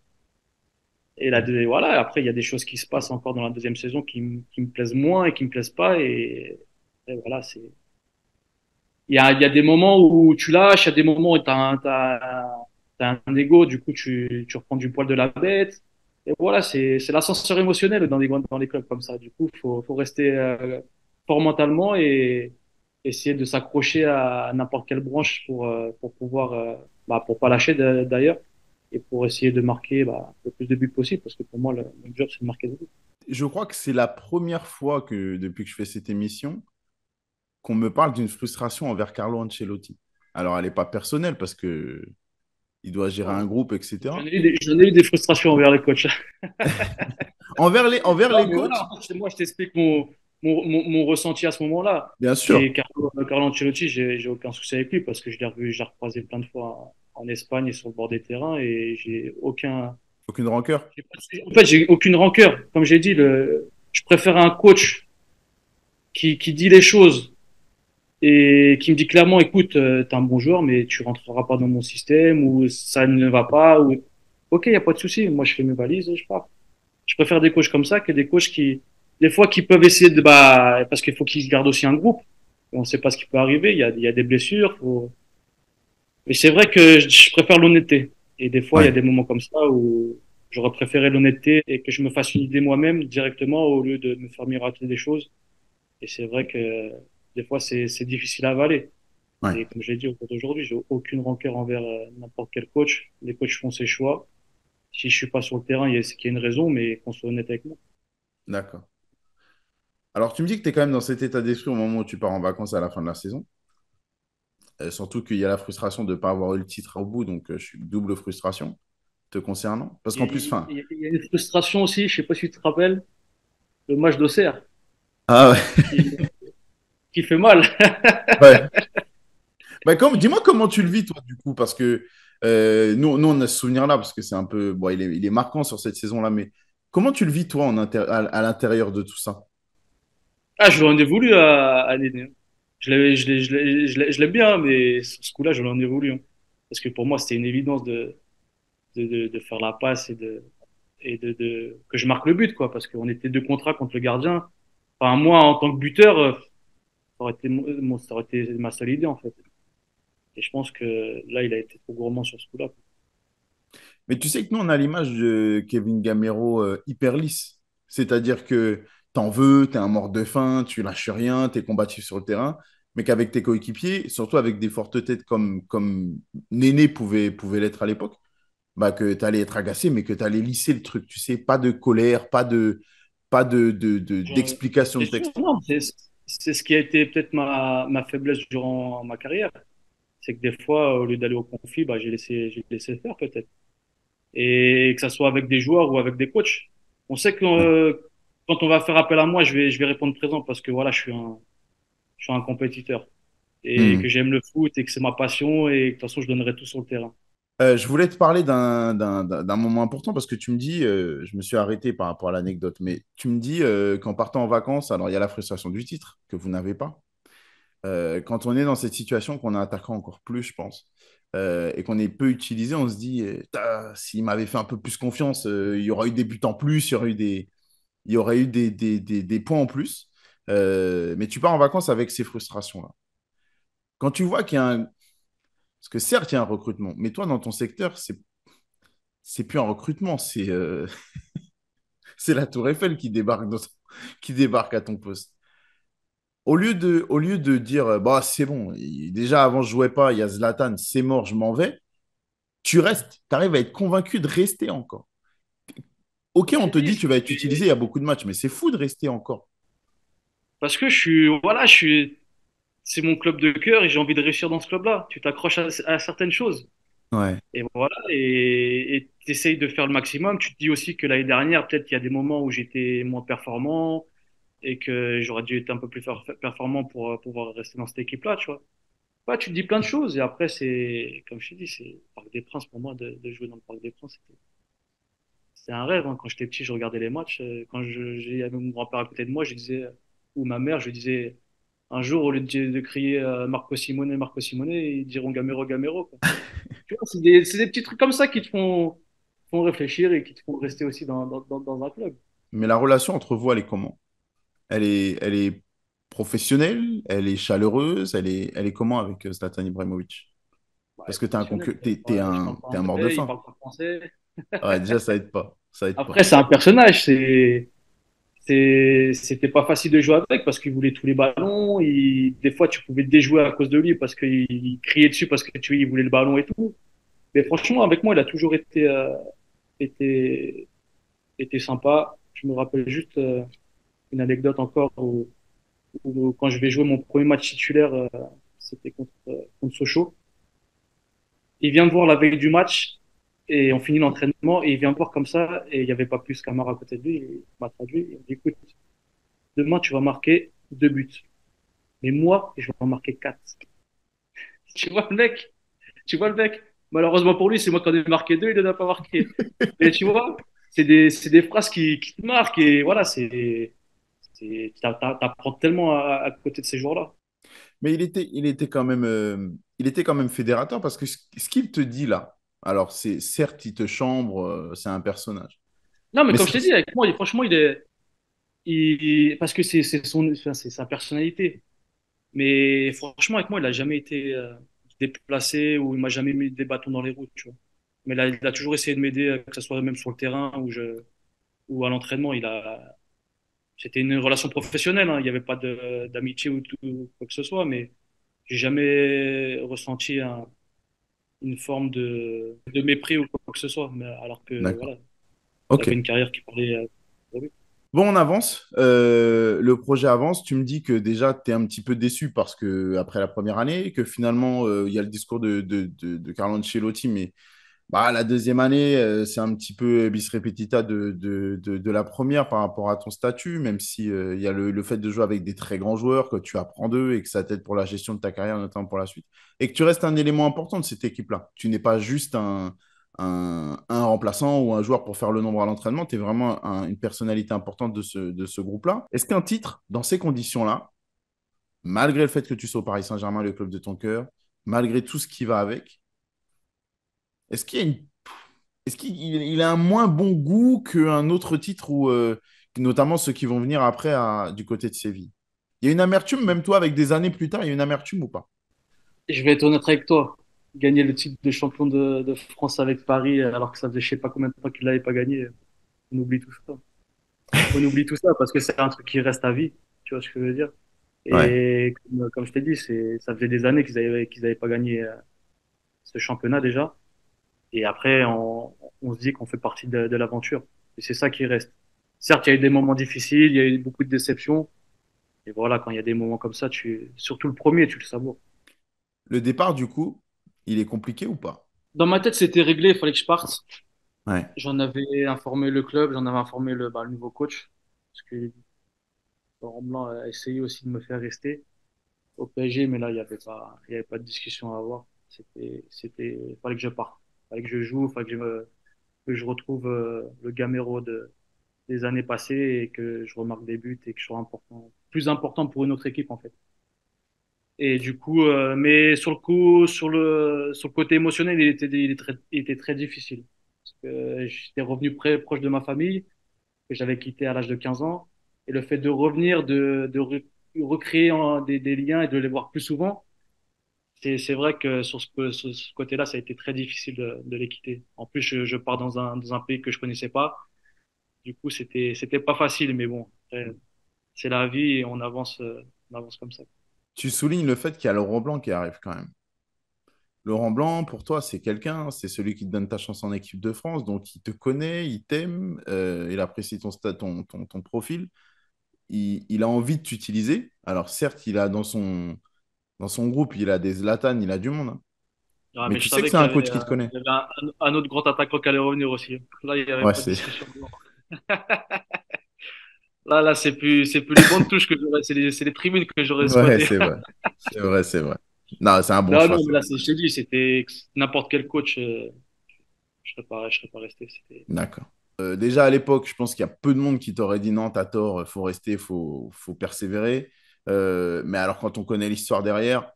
Et là, voilà, après, il y a des choses qui se passent encore dans la deuxième saison qui me plaisent moins et qui me plaisent pas. Et voilà, il y a des moments où tu lâches, il y a des moments où t'as un ego, du coup, tu reprends du poil de la bête. Et voilà, c'est l'ascenseur émotionnel dans les clubs comme ça. Du coup, faut rester fort mentalement et essayer de s'accrocher à n'importe quelle branche pour pouvoir, bah, pour pas lâcher d'ailleurs et pour essayer de marquer bah, le plus de buts possible parce que pour moi, le job, c'est de marquer des buts. Je crois que c'est la première fois que, depuis que je fais cette émission, qu'on me parle d'une frustration envers Carlo Ancelotti. Alors, elle n'est pas personnelle parce que il doit gérer un Voilà. groupe, etc. J'en ai eu des frustrations envers les coachs. Envers Non, les mais voilà, coachs, en fait, moi, je t'explique mon ressenti à ce moment-là. bien sûr, Et Carlo Ancelotti, j'ai aucun souci avec lui parce que je l'ai revu, je l'ai recroisé plein de fois en Espagne et sur le bord des terrains et aucune rancœur. en fait, j'ai aucune rancœur. Comme j'ai dit, je préfère un coach qui dit les choses et qui me dit clairement, écoute, t'es un bon joueur, mais tu rentreras pas dans mon système ou ça ne va pas ou, ok, y a pas de souci. Moi, je fais mes valises et je pars. Je préfère des coachs comme ça que des coachs des fois, qui peuvent essayer de, bah, parce qu'il faut qu'ils gardent aussi un groupe. On ne sait pas ce qui peut arriver. Il y a des blessures. Mais c'est vrai que je préfère l'honnêteté. Et des fois, il y a Ouais, des moments comme ça où j'aurais préféré l'honnêteté et que je me fasse une idée moi-même directement au lieu de me faire miroiter des choses. Et c'est vrai que des fois, c'est difficile à avaler. ouais, Et comme je l'ai dit au jour d'aujourd'hui, j'ai aucune rancœur envers n'importe quel coach. Les coachs font ses choix. Si je suis pas sur le terrain, c'est qu'il y a une raison, mais qu'on soit honnête avec moi. d'accord. Alors, tu me dis que tu es quand même dans cet état d'esprit au moment où tu pars en vacances à la fin de la saison. Surtout qu'il y a la frustration de ne pas avoir eu le titre au bout, donc je suis double frustration te concernant. Parce qu'en plus, fin. Il y a une frustration aussi, je sais pas si tu te rappelles, le match d'Auxerre, Ah qui, qui fait mal. ouais. Ouais. Bah, dis-moi comment tu le vis, toi, du coup, parce que nous, on a ce souvenir-là, parce que c'est un peu. Bon, il est marquant sur cette saison-là, mais comment tu le vis, toi, à l'intérieur de tout ça? Ah, je l'en ai voulu à Néné. Je l'aime bien, mais sur ce coup-là, je l'en ai voulu. Hein. Parce que pour moi, c'était une évidence de faire la passe que je marque le but, quoi. Parce qu'on était deux contrats contre le gardien. Enfin, moi, en tant que buteur, ça aurait été ma seule idée, en fait. Et je pense que là, il a été trop gourmand sur ce coup-là. Mais tu sais que nous, on a l'image de Kevin Gamero hyper lisse. C'est-à-dire que t'en veux, t'es un mort de faim, tu lâches rien, t'es combatif sur le terrain, mais qu'avec tes coéquipiers, surtout avec des fortes têtes comme Néné pouvait l'être à l'époque, bah que t'allais être agacé, mais que t'allais lisser le truc, tu sais, pas de colère, Je- d'explication C'est de sûr, texte. non, c'est ce qui a été peut-être ma faiblesse durant ma carrière. C'est que des fois, au lieu d'aller au conflit, bah, j'ai laissé faire peut-être. Et que ça soit avec des joueurs ou avec des coachs. On sait que Ouais. quand on va faire appel à moi, je vais répondre présent parce que voilà, je suis un compétiteur et Hmm. que j'aime le foot et que c'est ma passion et que de toute façon, je donnerai tout sur le terrain. Je voulais te parler d'un moment important parce que tu me dis, je me suis arrêté par rapport à l'anecdote, mais tu me dis qu'en partant en vacances, alors il y a la frustration du titre que vous n'avez pas. Quand on est dans cette situation, qu'on est attaquant encore plus, je pense, et qu'on est peu utilisé, on se dit, s'il m'avait fait un peu plus confiance, il y aurait eu des buts en plus, il y aurait eu des points en plus. Mais tu pars en vacances avec ces frustrations-là. Quand tu vois qu'il y a un... Parce que certes, il y a un recrutement, mais toi, dans ton secteur, c'est plus un recrutement, c'est la Tour Eiffel qui débarque à ton poste. Au lieu de dire, bah, c'est bon, déjà avant, je jouais pas, il y a Zlatan, c'est mort, je m'en vais, tu restes, tu arrives à être convaincu de rester encore. Ok, on J'ai te dit, dit, tu vas être utilisé, il y a beaucoup de matchs, mais c'est fou de rester encore. parce que c'est mon club de cœur et j'ai envie de réussir dans ce club-là. Tu t'accroches à certaines choses. Ouais. Et voilà, et tu essayes de faire le maximum. Tu te dis aussi que l'année dernière, peut-être qu'il y a des moments où j'étais moins performant et que j'aurais dû être un peu plus performant pour pouvoir rester dans cette équipe-là, tu vois. Ouais, tu te dis plein de choses. Et après, c'est, comme je t'ai dit, c'est le Parc des Princes pour moi de jouer dans le Parc des Princes. C'était un rêve, hein. Quand j'étais petit, je regardais les matchs. Quand j'ai avait mon grand-père à côté de moi, je disais, ou ma mère, je disais, un jour, au lieu de crier Marco Simone, ils diront Gamero, Gamero, quoi. Tu vois, c'est des petits trucs comme ça qui te font réfléchir et qui te font rester aussi dans un club. Mais la relation entre vous, elle est comment? Elle est professionnelle, elle est chaleureuse, elle est comment avec Zlatan Ibrahimovic? Ouais, Parce que professionnel. Je parle pas t'es un mort de anglais, il faim. parle pas français. Ouais, déjà, ça aide pas. Ça aide pas. Après, c'est un personnage. C'était pas facile de jouer avec parce qu'il voulait tous les ballons. Des fois, tu pouvais te déjouer à cause de lui parce qu'il criait dessus parce que il voulait le ballon et tout. Mais franchement, avec moi, il a toujours été, été sympa. Je me rappelle juste une anecdote encore où quand je vais jouer mon premier match titulaire, c'était contre Sochaux. Il vient me voir la veille du match et on finit l'entraînement et il vient me voir comme ça et il n'y avait pas plus qu'Amar à côté de lui. Il m'a traduit. Il m'a dit, écoute, demain, tu vas marquer 2 buts. Mais moi, je vais en marquer 4. Tu vois le mec? Tu vois le mec? Malheureusement pour lui, c'est moi qui en ai marqué 2, il n'en a pas marqué. Mais tu vois, c'est des phrases qui te marquent et voilà, t'apprends tellement à côté de ces joueurs-là. Mais il était quand même fédérateur parce que ce qu'il te dit là, alors c'est certes, il te chambre, c'est un personnage. Non, mais Mais comme je t'ai dit, avec moi, franchement, parce que enfin, c'est sa personnalité. Mais franchement, avec moi, il a jamais été déplacé ou il m'a jamais mis des bâtons dans les roues, tu vois. Mais là, il a toujours essayé de m'aider, que ce soit même sur le terrain ou à l'entraînement. C'était une relation professionnelle, hein. Il n'y avait pas d'amitié ou tout, quoi que ce soit, mais j'ai jamais ressenti une forme de mépris ou quoi que ce soit. Mais alors que, d'accord. voilà, il Ok. avait une carrière qui parlait pour lui. Bon, on avance. Le projet avance. Tu me dis que déjà, tu es un petit peu déçu parce que après la première année, que finalement, il y a le discours de Carlo Ancelotti, mais bah, la deuxième année, c'est un petit peu bis repetita de la première par rapport à ton statut, même si il y a le fait de jouer avec des très grands joueurs, que tu apprends d'eux et que ça t'aide pour la gestion de ta carrière, notamment pour la suite. Et que tu restes un élément important de cette équipe-là. Tu n'es pas juste un remplaçant ou un joueur pour faire le nombre à l'entraînement, tu es vraiment une personnalité importante de ce groupe-là. Est-ce qu'un titre, dans ces conditions-là, malgré le fait que tu sois au Paris Saint-Germain, le club de ton cœur, malgré tout ce qui va avec, est-ce qu'il y a une est-ce qu'il a un moins bon goût qu'un autre titre, ou notamment ceux qui vont venir après du côté de Séville? Il y a une amertume, même toi, avec des années plus tard, il y a une amertume ou pas? Et je vais être honnête avec toi. Gagner le titre de champion de France avec Paris, alors que ça faisait je sais pas combien de temps qu'il l'avait pas gagné, on oublie tout ça. On oublie tout ça parce que c'est un truc qui reste à vie. Tu vois ce que je veux dire? Ouais. Et comme je t'ai dit, ça faisait des années qu'ils avaient pas gagné ce championnat déjà. Et après, on se dit qu'on fait partie de l'aventure. Et c'est ça qui reste. Certes, il y a eu des moments difficiles, il y a eu beaucoup de déceptions. Et voilà, quand il y a des moments comme ça, surtout le premier, tu le savoures. Le départ, du coup, il est compliqué ou pas? Dans ma tête, c'était réglé, il fallait que je parte. Ouais. J'en avais informé le club, j'en avais informé le nouveau coach. Parce que Laurent Blanc a essayé aussi de me faire rester au PSG, mais là, il y avait pas de discussion à avoir. Fallait que je parte. Fallait que je joue, fallait que je retrouve le Gamero des années passées et que je remarque des buts et que je sois plus important pour une autre équipe, en fait. Et du coup, mais sur le coup, sur le côté émotionnel, il était très difficile. Parce que j'étais revenu proche de ma famille, que j'avais quitté à l'âge de 15 ans. Et le fait de revenir, de recréer des liens et de les voir plus souvent, c'est vrai que sur ce côté-là, ça a été très difficile de les quitter. En plus, je pars dans un pays que je connaissais pas. Du coup, c'était pas facile, mais bon, après, c'est la vie et on avance comme ça. Tu soulignes le fait qu'il y a Laurent Blanc qui arrive quand même. Laurent Blanc, pour toi, c'est quelqu'un, c'est celui qui te donne ta chance en équipe de France, donc il te connaît, il t'aime, il apprécie ton profil, il a envie de t'utiliser. Alors certes, il a dans son groupe, il a des Zlatan, il a du monde, hein. Ah, Mais mais je tu sais que savais c'est qu'il y un avait, coach qui te connaît. il y avait un autre grand attaquant qui allait revenir aussi. Là, il n'y avait Ouais, pas de discussion. Là, c'est plus les bandes touches que j'aurais, c'est les tribunes que j'aurais ouais, squattées. c'est vrai. C'est vrai, c'est vrai. Non, c'est un bon Non, choix, non, ça. mais là, je t'ai dit, c'était n'importe quel coach, je serais pas resté. D'accord. Déjà à l'époque, je pense qu'il y a peu de monde qui t'aurait dit non, t'as tort, faut rester, faut persévérer. Mais alors, quand on connaît l'histoire derrière,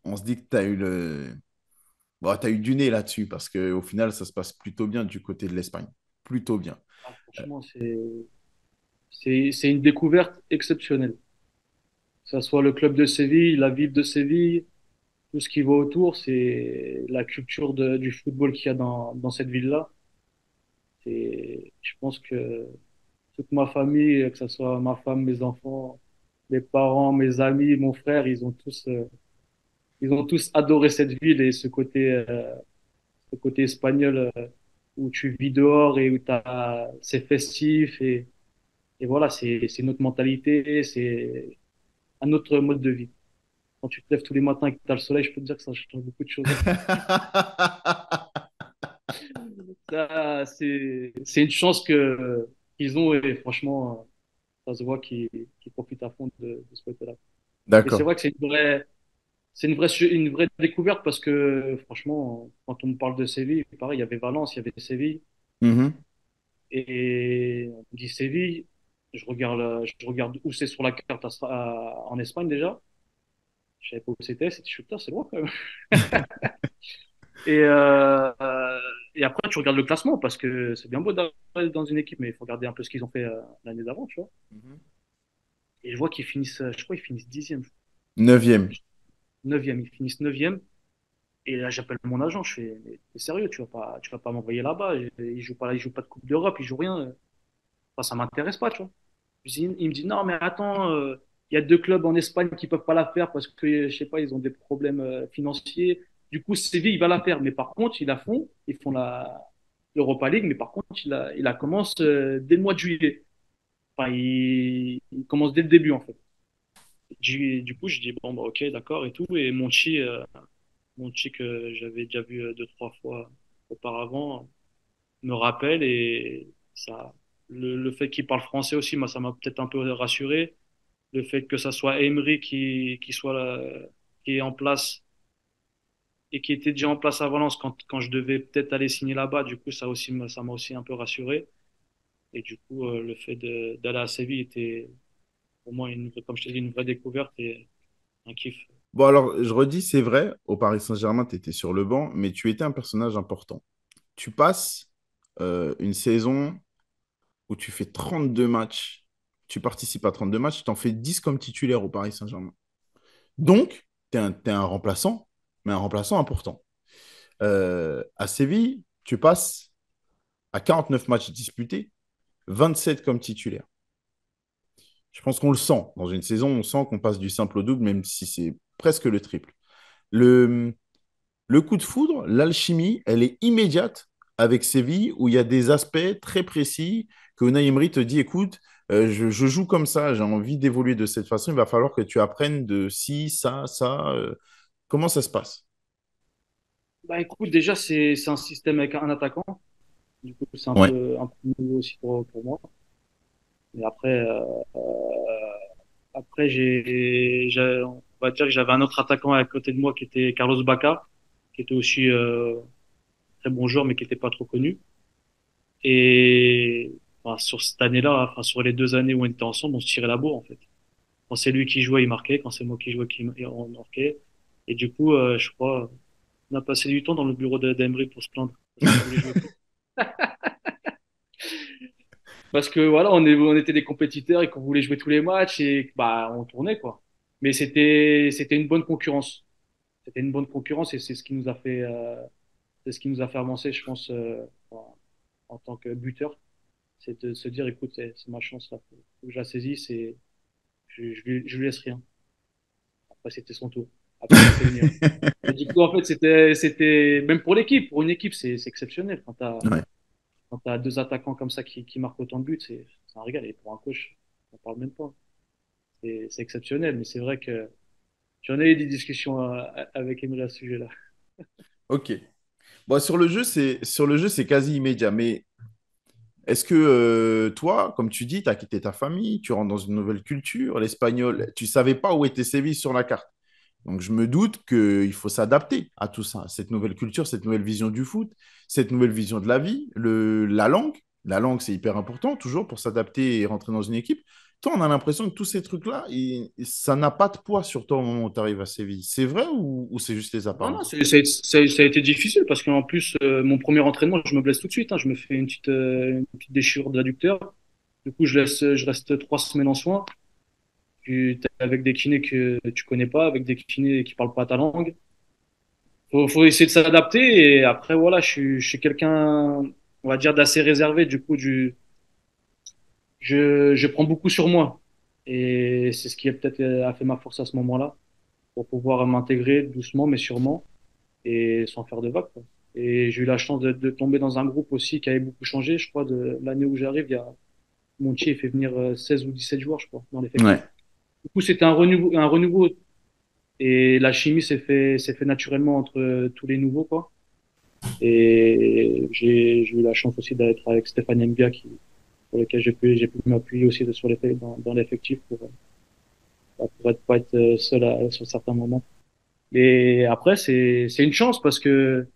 on se dit que bon, t'as eu du nez là-dessus parce qu'au final, ça se passe plutôt bien du côté de l'Espagne. Plutôt bien. Ah, franchement, c'est une découverte exceptionnelle. Que ça soit le club de Séville, la ville de Séville, tout ce qui va autour, c'est la culture du football qu'il y a dans cette ville-là. Je pense que toute ma famille, que ce soit ma femme, mes enfants, mes parents, mes amis, mon frère, ils ont tous adoré cette ville et ce côté espagnol où tu vis dehors et où c'est festif et voilà, c'est une autre mentalité, c'est un autre mode de vie. Quand tu te lèves tous les matins et que tu as le soleil, je peux te dire que ça change beaucoup de choses. C'est une chance qu'ils ont et franchement, ça se voit qu'ils profitent à fond de ce côté-là. Et c'est D'accord. vrai que une vraie découverte parce que franchement, quand on me parle de Séville, pareil, il y avait Valence, il y avait Séville. Mhm. Et on me dit Séville, je regarde où c'est sur la carte en Espagne déjà. Je savais pas où c'était, je suis putain, c'est loin quand même. Et, euh, euh, et après, tu regardes le classement parce que c'est bien beau d'arriver dans une équipe, mais il faut regarder un peu ce qu'ils ont fait l'année d'avant, tu vois. Mhm. Et je vois qu'ils finissent, je crois, ils finissent dixième, Neuvième. neuvième, ils finissent neuvième. Et là, j'appelle mon agent, je fais, mais t'es sérieux, tu vas pas m'envoyer là-bas. Ils jouent pas de Coupe d'Europe, ils jouent rien. Enfin, ça m'intéresse pas, tu vois. Il me dit, non, mais attends, il y a deux clubs en Espagne qui peuvent pas la faire parce que, je sais pas, ils ont des problèmes financiers. Du coup, Séville, il va la faire. Mais par contre, ils la font, ils font l'Europa League, mais par contre, il la commence dès le mois de juillet. Enfin, il commence dès le début, en fait. Du coup, je dis, bon, bah, ok, d'accord et tout. Et Monchi que j'avais déjà vu deux, trois fois auparavant, me rappelle et ça, le fait qu'il parle français aussi, moi, ça m'a peut-être un peu rassuré. Le fait que ça soit Emery qui soit là, qui est en place et qui était déjà en place à Valence quand je devais peut-être aller signer là-bas, du coup, ça m'a aussi un peu rassuré. Et du coup, le fait d'aller à Séville était pour moi, comme je te dis, une vraie découverte et un kiff. Bon, alors, je redis, c'est vrai, au Paris Saint-Germain, tu étais sur le banc, mais tu étais un personnage important. Tu passes une saison où tu fais 32 matchs, tu participes à 32 matchs, tu en fais 10 comme titulaire au Paris Saint-Germain. Donc, t'es un remplaçant, mais un remplaçant important. À Séville, tu passes à 49 matchs disputés, 27 comme titulaire. Je pense qu'on le sent. Dans une saison, on sent qu'on passe du simple au double, même si c'est presque le triple. Le, le coup de foudre, l'alchimie, elle est immédiate avec Séville, où il y a des aspects très précis que Unai Emery te dit, écoute, je joue comme ça, j'ai envie d'évoluer de cette façon, il va falloir que tu apprennes de ci, ça, ça. Comment ça se passe? Bah écoute, déjà, c'est un système avec un attaquant. Du coup, c'est Ouais. un peu nouveau aussi pour moi. Mais après, après on va dire que j'avais un autre attaquant à côté de moi qui était Carlos Bacca, qui était aussi très bon joueur, mais qui n'était pas trop connu. Et enfin, sur cette année-là, enfin, sur les deux années où on était ensemble, on se tirait la bourre, en fait. Quand c'est lui qui jouait, il marquait. Quand c'est moi qui jouais, on marquait. Et du coup, je crois, on a passé du temps dans le bureau d'Emery pour se plaindre. Parce qu'on voulait jouer. Parce que voilà, on était des compétiteurs et qu'on voulait jouer tous les matchs et bah, on tournait, quoi. Mais c'était une bonne concurrence. C'était une bonne concurrence et c'est ce qui nous a fait avancer, je pense, en tant que buteur. C'est de se dire, écoute, c'est ma chance, là. Faut que je la saisisse et je lui laisse rien. Après, c'était son tour. Après, c'était le mien. Et du coup, en fait, même pour l'équipe, pour une équipe, c'est exceptionnel. Ouais. Quand t'as deux attaquants comme ça qui marquent autant de buts, c'est un régal. Et pour un coach, on parle même pas. C'est exceptionnel. Mais c'est vrai que j'en ai eu des discussions avec Emery à ce sujet-là. Ok. Bon, sur le jeu, c'est quasi immédiat. Mais est-ce que toi, comme tu dis, tu as quitté ta famille, tu rentres dans une nouvelle culture, l'espagnol, tu savais pas où était Séville sur la carte. Donc, je me doute qu'il faut s'adapter à tout ça, cette nouvelle culture, cette nouvelle vision du foot, cette nouvelle vision de la vie, la langue. La langue, c'est hyper important, toujours, pour s'adapter et rentrer dans une équipe. Toi, on a l'impression que tous ces trucs-là, ça n'a pas de poids sur toi au moment où tu arrives à Séville. C'est vrai ou c'est juste les Non, non, apparences? ça a été difficile parce qu'en plus, mon premier entraînement, je me blesse tout de suite, hein. Je me fais une petite déchirure de l'adducteur. Du coup, je reste 3 semaines en soins. Tu es avec des kinés que tu connais pas, avec des kinés qui parlent pas ta langue. Faut essayer de s'adapter et après, voilà, je suis quelqu'un, on va dire, d'assez réservé. Du coup, je prends beaucoup sur moi. Et c'est ce qui a peut-être a fait ma force à ce moment-là, pour pouvoir m'intégrer doucement, mais sûrement, et sans faire de vagues, quoi. Et j'ai eu la chance de tomber dans un groupe aussi qui avait beaucoup changé. Je crois, de l'année où j'arrive, il y a Montier, il fait venir 16 ou 17 joueurs, je crois, dans l'effectif. Ouais. Du coup, c'était un renouveau. Et la chimie s'est fait naturellement entre tous les nouveaux, quoi. Et j'ai eu la chance aussi d'être avec Stéphane Mbia, pour lequel j'ai pu m'appuyer aussi dans l'effectif pour pas être seul sur certains moments. Et après, c'est une chance parce que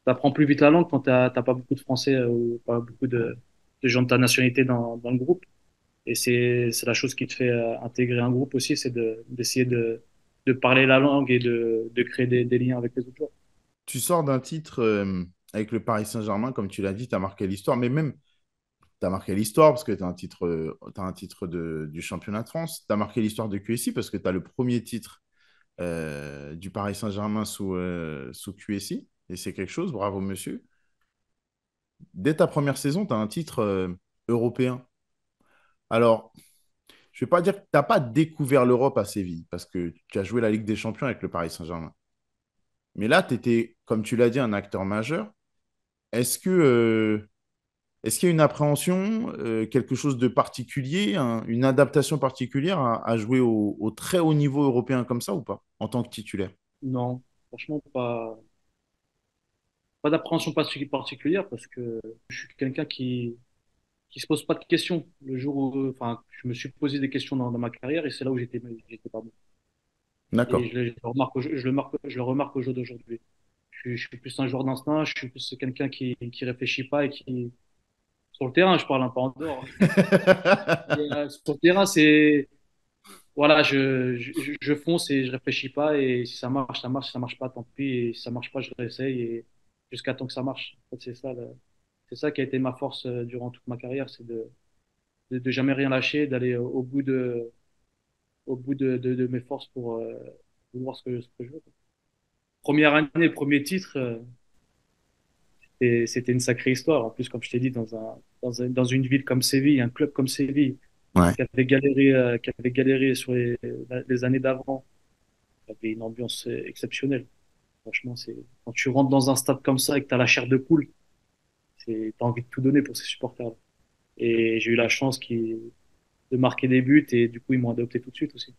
tu apprends plus vite la langue quand t'as pas beaucoup de Français ou pas beaucoup de gens de ta nationalité dans le groupe. Et c'est la chose qui te fait intégrer un groupe aussi, c'est d'essayer de parler la langue et de créer des liens avec les autres joueurs. Tu sors d'un titre avec le Paris Saint-Germain, comme tu l'as dit, tu as marqué l'histoire, mais même tu as marqué l'histoire parce que tu as t'as un titre du championnat de France. Tu as marqué l'histoire de QSI parce que tu as le premier titre du Paris Saint-Germain sous QSI. Et c'est quelque chose, bravo monsieur. Dès ta première saison, tu as un titre européen. Alors, je ne vais pas dire que tu n'as pas découvert l'Europe à Séville parce que tu as joué la Ligue des Champions avec le Paris Saint-Germain. Mais là, tu étais, comme tu l'as dit, un acteur majeur. Est-ce que est-ce qu'il y a une appréhension, quelque chose de particulier, une adaptation particulière à jouer au très haut niveau européen comme ça ou pas, en tant que titulaire? Non, franchement, pas d'appréhension particulière parce que je suis quelqu'un qui se pose pas de questions. Le jour où, enfin, je me suis posé des questions dans ma carrière et c'est là où j'étais pas bon. Et D'accord. je le remarque, je le remarque au jour d'aujourd'hui. Je suis plus un joueur d'instinct, je suis plus quelqu'un qui réfléchit pas et qui, sur le terrain, je parle un peu en dehors. Et, sur le terrain, c'est, voilà, je fonce et je réfléchis pas et si ça marche, ça marche, si ça marche pas, tant pis, et si ça marche pas, je réessaye et jusqu'à temps que ça marche. En fait, c'est ça qui a été ma force durant toute ma carrière, c'est de jamais rien lâcher, d'aller au bout de mes forces pour voir ce que je veux, quoi. Première année, premier titre, et c'était une sacrée histoire. En plus, comme je t'ai dit, dans une ville comme Séville, un club comme Séville, Ouais. qui avait galéré sur les années d'avant, il y avait une ambiance exceptionnelle. Franchement, quand tu rentres dans un stade comme ça et que tu as la chair de poule, t'as envie de tout donner pour ces supporters. Et j'ai eu la chance de marquer des buts et du coup, ils m'ont adopté tout de suite aussi.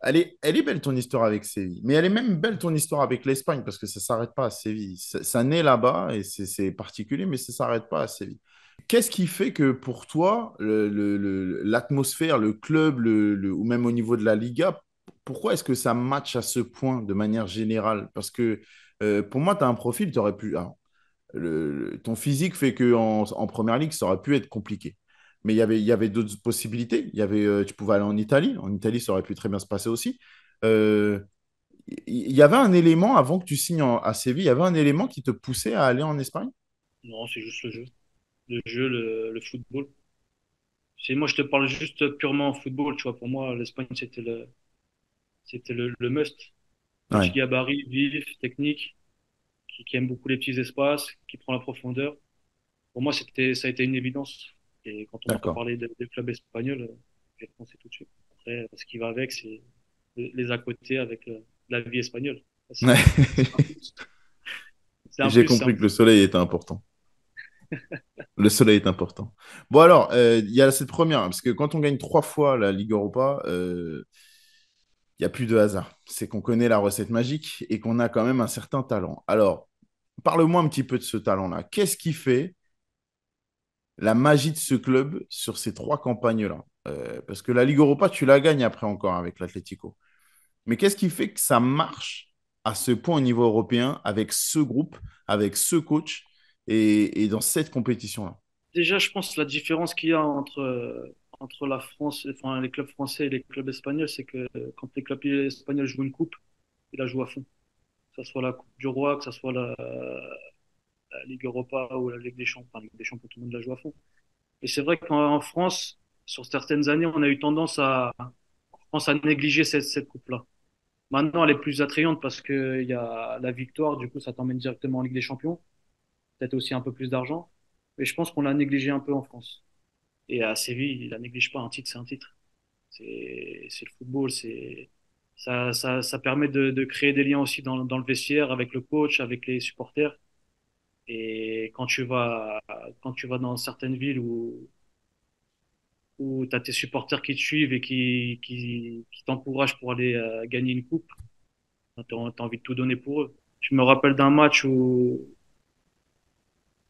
Elle est belle ton histoire avec Séville, mais elle est même belle ton histoire avec l'Espagne parce que ça ne s'arrête pas à Séville. Ça naît là-bas et c'est particulier, mais ça ne s'arrête pas à Séville. Qu'est-ce qui fait que pour toi, l'atmosphère, le club, ou même au niveau de la Liga, pourquoi est-ce que ça match à ce point de manière générale? Parce que pour moi, tu as un profil, tu aurais pu. Alors, ton physique fait en première ligue, ça aurait pu être compliqué. Mais il y avait d'autres possibilités. Tu pouvais aller en Italie. En Italie, ça aurait pu très bien se passer aussi. Euh, il y avait un élément, avant que tu signes à Séville, il y avait un élément qui te poussait à aller en Espagne? Non, c'est juste le jeu. Le jeu, le football. Moi, je te parle juste purement football, tu vois. Pour moi, l'Espagne, c'était le must. Petit Ouais, gabarit, vif, technique, qui aime beaucoup les petits espaces, qui prend la profondeur. Pour moi, ça a été une évidence. Et quand on entend d'accord. parler des clubs espagnols, j'ai pensé tout de suite. Après, ce qui va avec, c'est les à côté avec la vie espagnole. Ça, Ouais. c'est un plus. C'est un J'ai plus, c'est un compris que le plus. soleil était important. Le soleil est important. Bon, alors, il y a cette première, parce que quand on gagne 3 fois la Ligue Europa, il n'y a plus de hasard. C'est qu'on connaît la recette magique et qu'on a quand même un certain talent. Alors, parle-moi un petit peu de ce talent-là. Qu'est-ce qui fait la magie de ce club sur ces 3 campagnes-là? Parce que la Ligue Europa, tu la gagnes après encore avec l'Atlético. Mais qu'est-ce qui fait que ça marche à ce point au niveau européen avec ce groupe, avec ce coach et dans cette compétition-là? Déjà, je pense que la différence qu'il y a entre la France, enfin, les clubs français et les clubs espagnols, c'est que quand les clubs espagnols jouent une coupe, ils la jouent à fond. Que ce soit la Coupe du Roi, que ce soit la Ligue Europa ou la Ligue des Champions. Enfin, la Ligue des Champions, tout le monde la joue à fond. Et c'est vrai qu'en France, sur certaines années, on a eu tendance je pense, à négliger cette coupe-là. Maintenant, elle est plus attrayante parce qu'il y a la victoire, du coup, ça t'emmène directement en Ligue des Champions. Peut-être aussi un peu plus d'argent. Mais je pense qu'on l'a négligé un peu en France. Et à Séville, il la néglige pas. Un titre, c'est un titre. C'est le football. Ça permet de créer des liens aussi dans le vestiaire avec le coach, avec les supporters. Et quand tu vas dans certaines villes où tu as tes supporters qui te suivent et qui t'encouragent pour aller gagner une coupe, tu as envie de tout donner pour eux. Je me rappelle d'un match où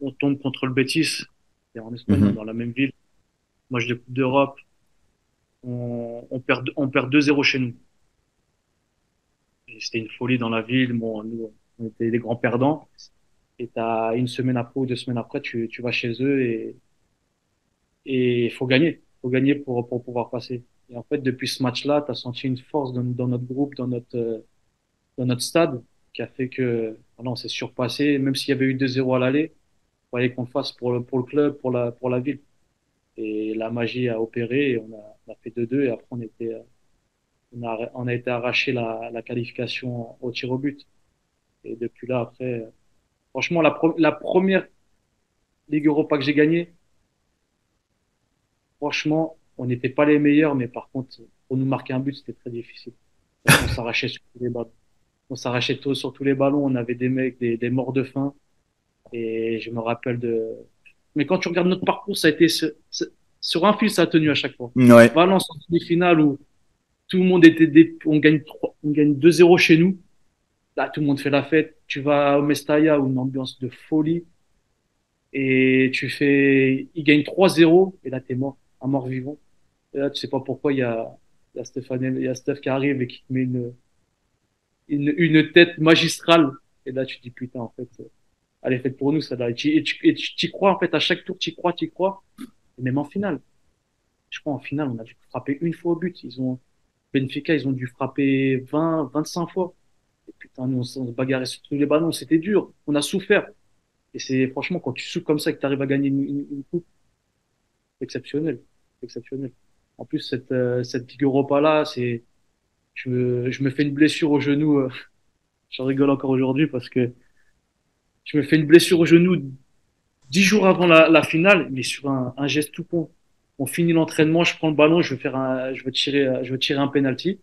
on tombe contre le Betis, c'est en Espagne, Mhm. dans la même ville, match de Coupe d'Europe, on perd 2-0 chez nous. Et c'était une folie dans la ville. Bon, nous, on était des grands perdants. Et t'as une semaine après ou 2 semaines après, tu vas chez eux et il faut gagner. Il faut gagner pour pouvoir passer. Et en fait, depuis ce match-là, tu as senti une force dans notre groupe, dans notre stade, qui a fait que voilà, on s'est surpassé. Même s'il y avait eu 2-0 à l'aller, il fallait qu'on le fasse pour le club, pour la ville. Et la magie a opéré et on a fait 2-2 et après on a été arraché la qualification au tir au but. Et depuis là, après, franchement, la première Ligue Europa que j'ai gagnée, franchement, on n'était pas les meilleurs, mais par contre, pour nous marquer un but, c'était très difficile. Parce qu'on s'arrachait sur tous les ballons. On s'arrachait sur tous les ballons. On avait des mecs, des morts de faim. Et je me rappelle de. Mais quand tu regardes notre parcours, ça a été sur un fil, ça a tenu à chaque fois. Ouais. Valence en demi-finale où tout le monde on gagne 2-0 chez nous. Là, tout le monde fait la fête. Tu vas au Mestalla où une ambiance de folie et il gagne 3-0 et là, t'es mort, un mort vivant. Et là, tu sais pas pourquoi il y a Steph qui arrive et qui te met une tête magistrale. Et là, tu te dis, putain, en fait, elle est faite pour nous, ça là. Et tu t'y crois, en fait, à chaque tour, tu y crois, tu y crois. Et même en finale. Je crois, en finale, on a dû frapper une fois au but. Benfica, ils ont dû frapper 25 fois. Et putain, nous, on se bagarrait sur tous les ballons. C'était dur. On a souffert. Et c'est, franchement, quand tu souffres comme ça et que tu arrives à gagner une coupe, c'est exceptionnel. C'est exceptionnel. En plus, cette Ligue Europa-là, je me fais une blessure au genou. J'en rigole encore aujourd'hui parce que je me fais une blessure au genou 10 jours avant la finale, mais sur un geste tout con. On finit l'entraînement, je prends le ballon, je veux tirer un penalty.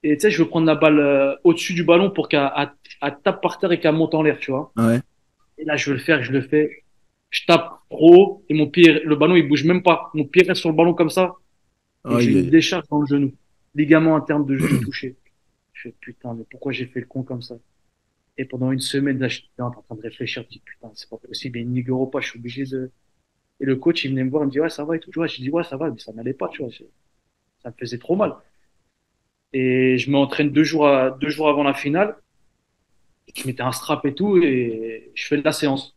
Et tu sais, je veux prendre la balle au-dessus du ballon pour qu'elle tape par terre et qu'elle monte en l'air, tu vois. Ouais. Et là, je veux le faire, je le fais. Je tape trop haut et mon pied, le ballon, il bouge même pas. Mon pied reste sur le ballon comme ça et j'ai Aïe, une aïe. décharge dans le genou. Ligament interne de genou touché. Je fais putain, mais pourquoi j'ai fait le con comme ça? Et pendant une semaine, là, j'étais en train de réfléchir. Je dis putain, c'est pas possible. Il y a une Ligue Europa, je suis obligé de. Et le coach, il venait me voir, il me dit ouais, ça va et tout. Tu vois, je dis ouais, ça va, mais ça n'allait pas, tu vois. Ça me faisait trop mal. Et je m'entraîne 2 jours avant la finale. Je mettais un strap et tout et je fais de la séance.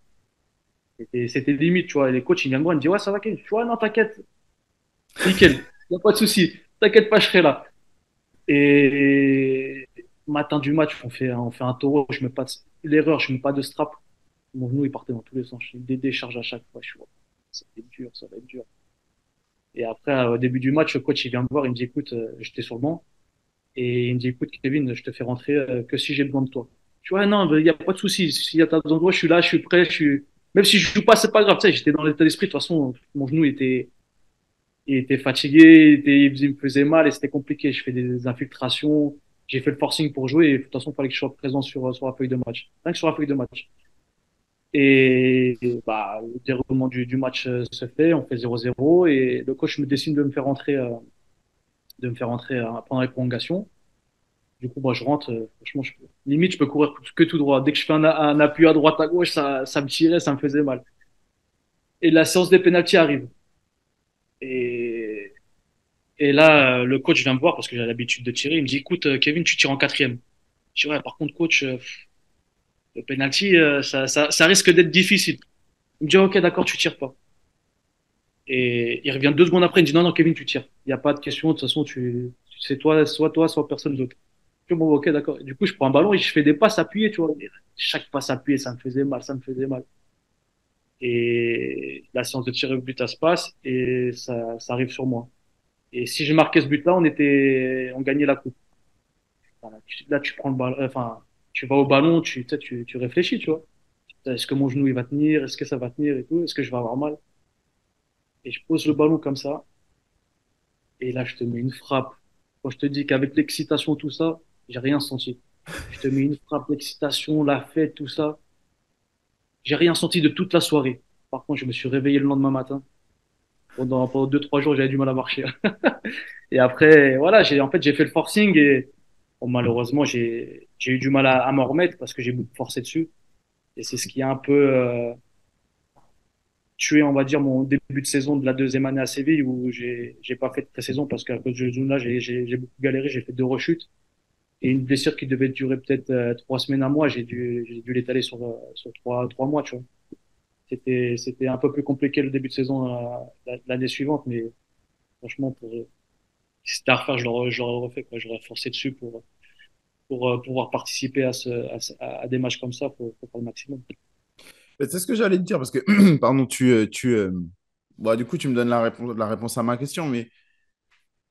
C'était limite, tu vois. Et les coachs, ils viennent me voir, ils me disent ouais, ça va, Kevin. Tu vois, non, t'inquiète, nickel, y a pas de souci. T'inquiète pas, je serai là. Et matin du match, on fait un taureau. Je mets pas l'erreur, je mets pas de strap. Mon genou, il partait dans tous les sens. Je fais des décharges à chaque fois. Je suis, oh, ça va être dur, ça va être dur. Et après, au début du match, le coach, il vient me voir, il me dit, écoute, j'étais sur le banc. Et il me dit, écoute, Kevin, je te fais rentrer que si j'ai besoin de toi. Je vois, non, il n'y a pas de souci. S'il y a besoin de toi, je suis là, je suis prêt. Même si je joue pas, c'est pas grave. Tu sais, j'étais dans l'état d'esprit. De toute façon, mon genou il était fatigué, il me faisait mal et c'était compliqué. Je fais des infiltrations. J'ai fait le forcing pour jouer. Et de toute façon, il fallait que je sois présent sur la feuille de match. Rien que sur la feuille de match. Et bah, le déroulement du match se fait, on fait 0-0 et le coach me décide de me faire rentrer pendant les prolongations. Du coup, moi, je rentre, franchement, limite, je peux courir que tout droit. Dès que je fais un appui à droite, à gauche, ça me tirait, ça me faisait mal. Et la séance des pénaltys arrive. Et Et là, le coach vient me voir parce que j'ai l'habitude de tirer. Il me dit, écoute, Kevin, tu tires en quatrième. Je dis, ouais, par contre, coach, le penalty, ça risque d'être difficile. Il me dit, ok, d'accord, tu tires pas. Et il revient 2 secondes après, il me dit, non, non, Kevin, tu tires. Il n'y a pas de question, de toute façon, c'est toi, soit personne d'autre. Je dis, bon, ok, d'accord. Et du coup, je prends un ballon et je fais des passes appuyées, tu vois. Et chaque passe appuyée, ça me faisait mal, ça me faisait mal. Et la séance de tir au but, ça se passe et ça arrive sur moi. Et si je marquais ce but-là, on gagnait la coupe. Voilà. Là, tu prends le ballon, enfin, tu vas au ballon, tu, sais, tu réfléchis, tu vois. Est-ce que mon genou, il va tenir? Est-ce que ça va tenir et tout? Est-ce que je vais avoir mal? Et je pose le ballon comme ça. Et là, je te mets une frappe. Quand je te dis qu'avec l'excitation, tout ça, j'ai rien senti. Je te mets une frappe, l'excitation, la fête, tout ça. J'ai rien senti de toute la soirée. Par contre, je me suis réveillé le lendemain matin. Pendant 2, 3 jours, j'avais du mal à marcher. Et après, voilà, en fait, j'ai fait le forcing et bon, malheureusement, j'ai eu du mal à m'en remettre parce que j'ai beaucoup forcé dessus. Et c'est ce qui a un peu tué, on va dire, mon début de saison de la deuxième année à Séville où j'ai pas fait de pré-saison parce qu'à cause de ce genou-là, j'ai beaucoup galéré. J'ai fait 2 rechutes et une blessure qui devait durer peut-être 3 semaines, un mois. J'ai dû l'étaler sur 3 mois, tu vois. C'était un peu plus compliqué le début de saison l'année suivante, mais franchement, si c'était à refaire, je l'aurais refait, quoi. J'aurais forcé dessus pour pouvoir participer à des matchs comme ça, pour faire le maximum. Mais c'est ce que j'allais te dire parce que, pardon, du coup, tu me donnes la réponse à ma question, mais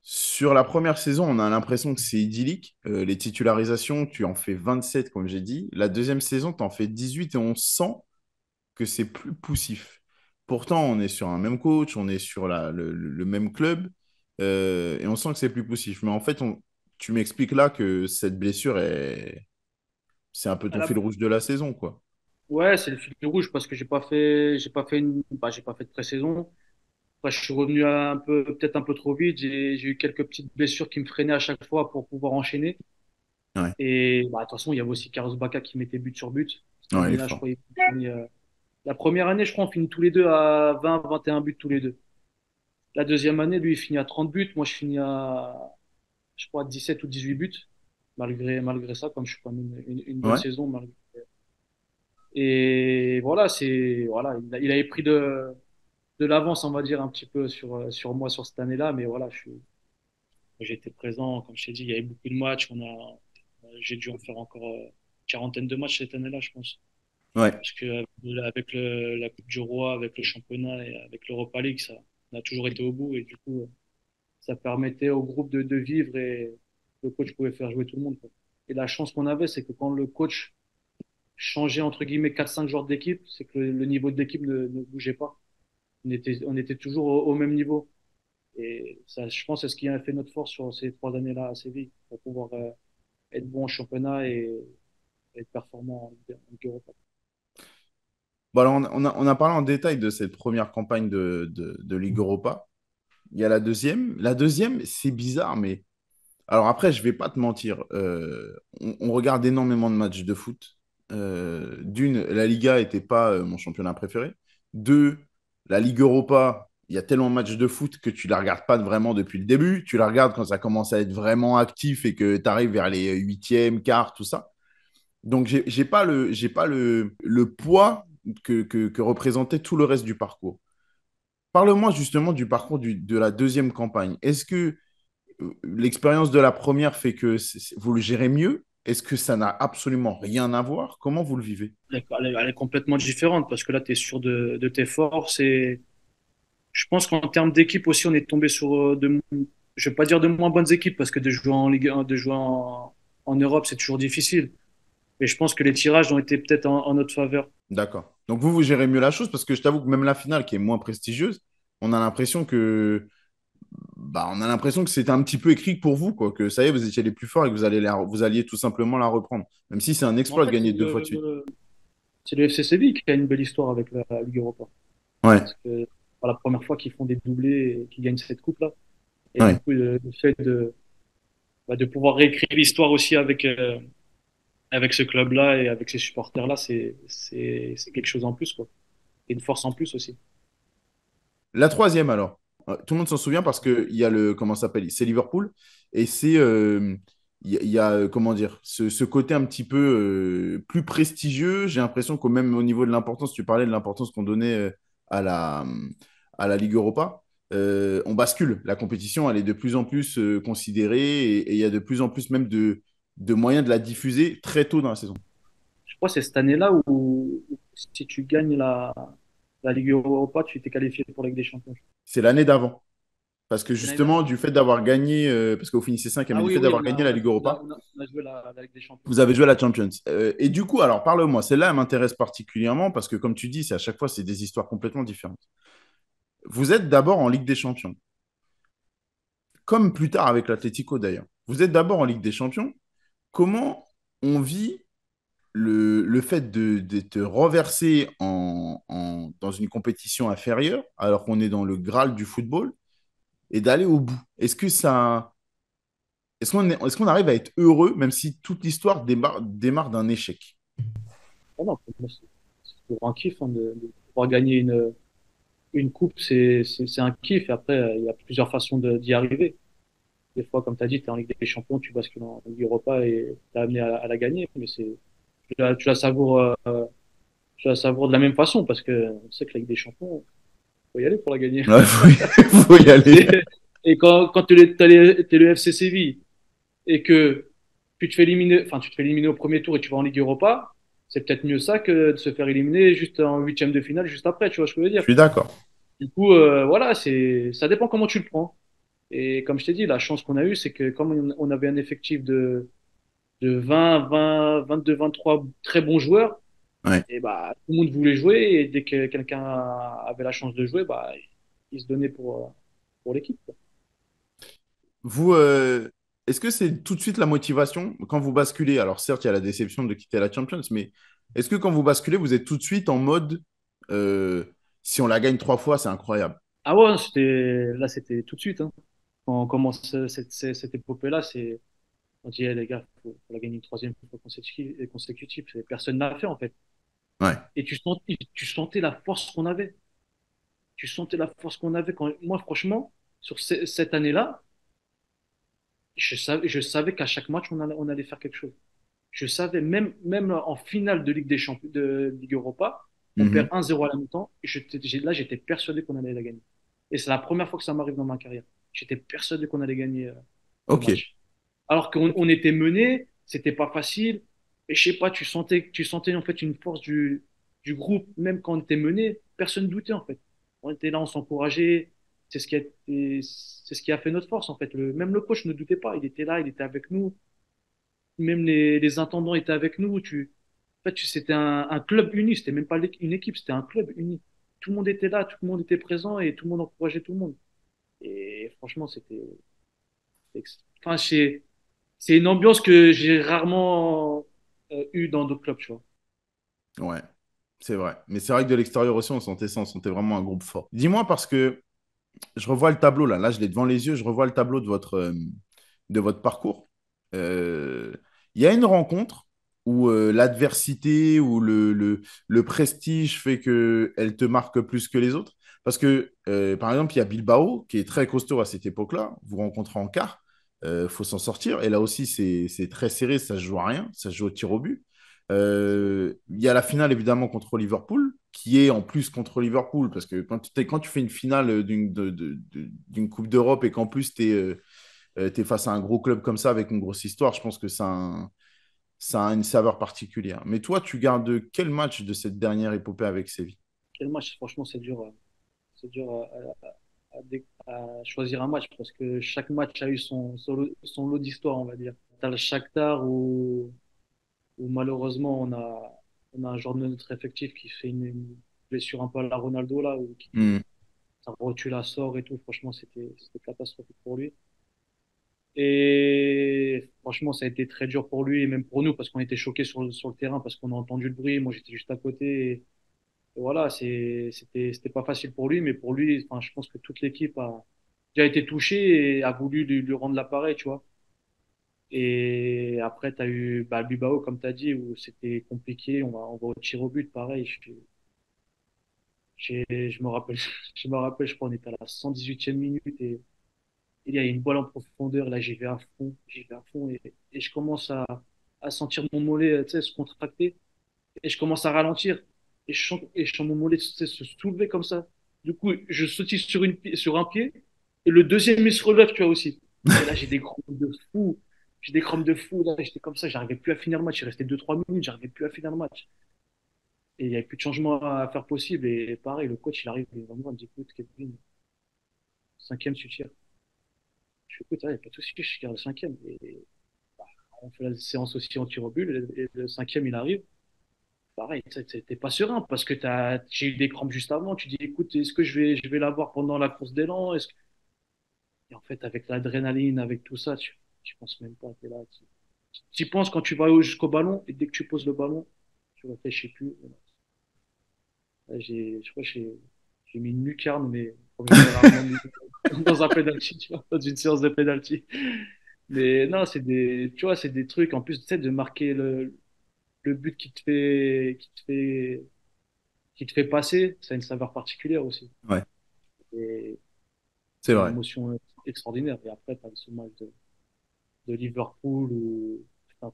sur la première saison, on a l'impression que c'est idyllique. Les titularisations, tu en fais 27, comme j'ai dit. La deuxième saison, tu en fais 18 et on sent que c'est plus poussif. Pourtant, on est sur un même coach, on est sur le même club, et on sent que c'est plus poussif. Mais en fait, tu m'expliques là que cette blessure c'est un peu À ton la- fil rouge de la saison, quoi. Ouais, c'est le fil rouge parce que j'ai pas fait de pré-saison. Après, je suis revenu peut-être un peu trop vite. J'ai eu quelques petites blessures qui me freinaient à chaque fois pour pouvoir enchaîner. Ouais, Et bah, de toute façon, il y avait aussi Carlos Bacca qui mettait but sur but. Cette ouais, il est année-là, je fort. crois, la première année, je crois, on finit tous les deux à 20, 21 buts tous les deux. La deuxième année, lui, il finit à 30 buts. Moi, je finis je crois, 17 ou 18 buts. Malgré ça, comme je suis quand même une bonne Ouais. saison. Et voilà, voilà, il avait pris de l'avance, on va dire, un petit peu sur moi sur cette année-là. Mais voilà, j'étais présent. Comme je t'ai dit, il y avait beaucoup de matchs. J'ai dû en faire encore quarantaine de matchs cette année-là, je pense. Ouais. Parce que avec la Coupe du Roi, avec le championnat et avec l'Europa League, ça, on a toujours été au bout. Et du coup, ça permettait au groupe de vivre et le coach pouvait faire jouer tout le monde, quoi. Et la chance qu'on avait, c'est que quand le coach changeait entre guillemets 4, 5 joueurs d'équipe, c'est que le niveau de l'équipe ne bougeait pas. On était toujours au même niveau. Et ça, je pense, c'est ce qui a fait notre force sur ces 3 années-là à Séville, pour pouvoir être bon en championnat et être performant en Ligue Europa. Bon, alors, on a parlé en détail de cette première campagne de Ligue Europa. Il y a la deuxième. La deuxième, c'est bizarre, mais alors après, je vais pas te mentir. On regarde énormément de matchs de foot. D'une, la Liga n'était pas mon championnat préféré. Deux, la Ligue Europa, il y a tellement de matchs de foot que tu la regardes pas vraiment depuis le début. Tu la regardes quand ça commence à être vraiment actif et que tu arrives vers les huitièmes, quarts, tout ça. Donc, j'ai pas le poids que représentait tout le reste du parcours. Parle-moi justement du parcours de la deuxième campagne. Est-ce que l'expérience de la première fait que vous le gérez mieux? Est-ce que ça n'a absolument rien à voir? Comment vous le vivez? Elle est complètement différente parce que là, tu es sûr de tes forces et je pense qu'en termes d'équipe aussi, on est tombé sur je vais pas dire de moins bonnes équipes parce que de jouer en Ligue 1, de jouer en Europe, c'est toujours difficile. Mais je pense que les tirages ont été peut-être en notre faveur. D'accord. Donc vous gérez mieux la chose parce que je t'avoue que même la finale qui est moins prestigieuse, on a l'impression que on a l'impression que c'était un petit peu écrit pour vous, quoi, que ça y est, vous étiez les plus forts et que vous alliez tout simplement la reprendre. Même si c'est un Mais en exploit de fait, gagner deux fois de suite. c'est le FC Séville qui a une belle histoire avec la Ligue Europa. Ouais, Parce que c'est pas la première fois qu'ils font des doublés et qu'ils gagnent cette coupe-là. Et du ouais. coup, le fait de pouvoir réécrire l'histoire aussi avec ce club-là et avec ces supporters-là, c'est quelque chose en plus, quoi. Et une force en plus aussi. La troisième alors. Tout le monde s'en souvient parce qu'il y a comment ça s'appelle? C'est Liverpool. Et il y a, comment dire, ce côté un petit peu plus prestigieux. J'ai l'impression qu'au même au niveau de l'importance, tu parlais de l'importance qu'on donnait à la, à la Ligue Europa. On bascule. La compétition, elle est de plus en plus considérée et il y a de plus en plus même de moyens de la diffuser très tôt dans la saison. Je crois que c'est cette année-là où si tu gagnes la Ligue Europa, tu t'es qualifié pour la Ligue des Champions. C'est l'année d'avant. Parce que C'est l'année d'avant. justement, du fait d'avoir gagné, parce que vous finissez cinquième, mais Ah du oui, fait oui, d'avoir gagné la Ligue Europa, on a joué la Ligue des Champions. vous avez joué à la Champions. Et du coup, alors parle-moi, celle-là, elle m'intéresse particulièrement parce que, comme tu dis, c'est à chaque fois, c'est des histoires complètement différentes. Vous êtes d'abord en Ligue des Champions, comme plus tard avec l'Atlético d'ailleurs. Vous êtes d'abord en Ligue des Champions. Comment on vit le fait de te renverser dans une compétition inférieure, alors qu'on est dans le Graal du football, et d'aller au bout? Est-ce qu'on arrive à être heureux, même si toute l'histoire démarre d'un échec? Ah non, pour moi, c'est toujours un kiff hein, de pouvoir gagner une coupe, c'est un kiff. Et après, il y a plusieurs façons d'y arriver. Des fois, comme tu as dit, tu es en Ligue des Champions, tu bascules en Ligue Europa et tu es amené à la gagner. Mais tu la savoures, tu la savoures de la même façon parce que on sait que la Ligue des Champions, faut y aller pour la gagner. Ouais, faut y aller. C'est- Et quand t'es le FC Séville et que tu te fais éliminer au premier tour et tu vas en Ligue Europa, c'est peut-être mieux ça que de se faire éliminer juste en huitième de finale juste après, tu vois ce que je veux Je dire. suis d'accord. Du coup, voilà, ça dépend comment tu le prends. Et comme je t'ai dit, la chance qu'on a eue, c'est que comme on avait un effectif de 22, 23 très bons joueurs, Ouais. et bah, tout le monde voulait jouer et dès que quelqu'un avait la chance de jouer, bah, il se donnait pour l'équipe, quoi. Vous, est-ce que c'est tout de suite la motivation quand vous basculez? Alors certes, il y a la déception de quitter la Champions, mais est-ce que quand vous basculez, vous êtes tout de suite en mode euh, si on la gagne 3 fois, c'est incroyable. Ah ouais, c'était tout de suite, hein. Quand on commence cette épopée-là, on dit, eh, les gars, faut la gagner une troisième fois consécutive. Personne n'a fait, en fait. Ouais. Et tu sentais la force qu'on avait. Tu sentais la force qu'on avait moi, franchement, sur cette année-là, je savais qu'à chaque match, on allait faire quelque chose. Je savais, même en finale de Ligue des Champions, de Ligue Europa, on perd Mhm. 1-0 à la mi-temps. Et là, j'étais persuadé qu'on allait la gagner. Et c'est la première fois que ça m'arrive dans ma carrière. J'étais persuadé qu'on allait gagner le Ok. match. Alors qu'on était mené, c'était pas facile. Et je sais pas, tu sentais en fait une force du groupe, même quand on était mené, personne doutait en fait. On était là, on s'encourageait. C'est ce qui a fait notre force en fait. Même le coach ne doutait pas, il était là, il était avec nous. Même les intendants étaient avec nous. En fait, c'était un club uni, c'était même pas une équipe, c'était un club uni. Tout le monde était là, tout le monde était présent et tout le monde encourageait tout le monde. Et franchement, enfin, c'est une ambiance que j'ai rarement eue dans d'autres clubs, tu vois. Ouais, c'est vrai. Mais c'est vrai que de l'extérieur aussi, on sentait ça, on sentait vraiment un groupe fort. Dis-moi parce que je revois le tableau là. Là, je l'ai devant les yeux. Je revois le tableau de votre parcours. Euh, Il y a une rencontre où l'adversité ou le prestige fait qu'elle te marque plus que les autres. Parce que, par exemple, il y a Bilbao qui est très costaud à cette époque-là. Vous rencontrez en quart. Il faut s'en sortir. Et là aussi, c'est très serré. Ça se joue à rien. Ça se joue au tir au but. Il y a la finale évidemment contre Liverpool, qui est en plus contre Liverpool, parce que quand tu fais une finale d'une Coupe d'Europe et qu'en plus tu es face à un gros club comme ça avec une grosse histoire, je pense que ça a une saveur particulière. Mais toi, tu gardes quel match de cette dernière épopée avec Séville? Quel match, franchement, c'est dur à choisir un match parce que chaque match a eu son lot d'histoire, on va dire. T'as le Shakhtar où malheureusement on a un joueur de notre effectif qui fait une blessure un peu à la Ronaldo là, où Hmm. sa rotule la sort et tout. Franchement, c'était catastrophique pour lui. Et franchement, ça a été très dur pour lui et même pour nous parce qu'on était choqués sur le terrain parce qu'on a entendu le bruit. Moi, j'étais juste à côté. Et voilà, c'était pas facile pour lui, mais pour lui, enfin, je pense que toute l'équipe a déjà été touchée et a voulu lui rendre l'appareil, tu vois. Et après, tu as eu bah, Bilbao, comme tu as dit, où c'était compliqué. On va au tir au but, pareil. Je me rappelle, je crois, on était à la 118e minute et il y a une balle en profondeur. Là, j'y vais à fond et je commence à sentir mon mollet, tu sais, se contracter et je commence à ralentir et je sens mon mollet, tu sais, se soulever comme ça. Du coup, je sautille sur un pied et le deuxième il se relève, tu vois aussi. Et là, j'ai des crampes de fou. J'ai des crampes de fou. Là, j'étais comme ça, j'arrivais plus à finir le match. Il restait 2 3 minutes, j'arrivais plus à finir le match. Et il n'y avait plus de changement à faire possible. Et pareil, le coach, il arrive, et vraiment, il me dit, écoute, Kevin, cinquième, tu tires. Je fais, écoute, il n'y a pas de souci, je tire le cinquième. Et bah, on fait la séance aussi en tir au but, et le cinquième, il arrive. Pareil, t'es pas serein parce que j'ai eu des crampes juste avant. Tu dis, écoute, est-ce que je vais l'avoir pendant la course d'élan? Et en fait, avec l'adrénaline, avec tout ça, tu penses même pas. T'es là, tu y penses quand tu vas jusqu'au ballon et dès que tu poses le ballon, tu réfléchis plus. Là, je crois que j'ai mis une lucarne, mais comme j'en ai rarement mis dans un penalty, tu vois, dans une séance de penalty. Mais non, tu vois, c'est des trucs, en plus, tu sais, de marquer le but qui te fait passer, ça a une saveur particulière aussi. Ouais, Et c'est c'est une vrai. émotion extraordinaire. Et après, tu as ce match de Liverpool où, putain,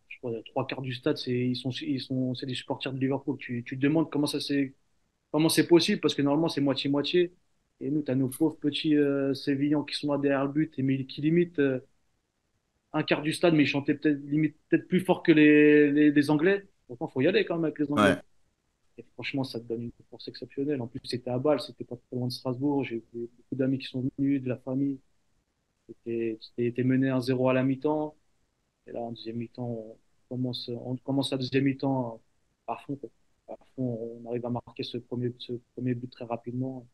je crois, les trois quarts du stade, c'est des supporters de Liverpool. Tu te demandes comment c'est possible parce que normalement, c'est moitié-moitié. Et nous, tu as nos pauvres petits Sévillans qui sont là derrière le but et mais qui limitent un quart du stade, mais ils chantaient peut-être plus fort que les Anglais. Pourtant, faut y aller quand même avec les Anglais. Ouais. Et franchement, ça te donne une force exceptionnelle. En plus, c'était à Bâle, c'était pas très loin de Strasbourg. J'ai eu beaucoup d'amis qui sont venus, de la famille. C'était mené 1-0 à la mi-temps. Et là, en deuxième mi-temps, on commence la deuxième mi-temps à fond, quoi. À fond, on arrive à marquer ce premier but très rapidement.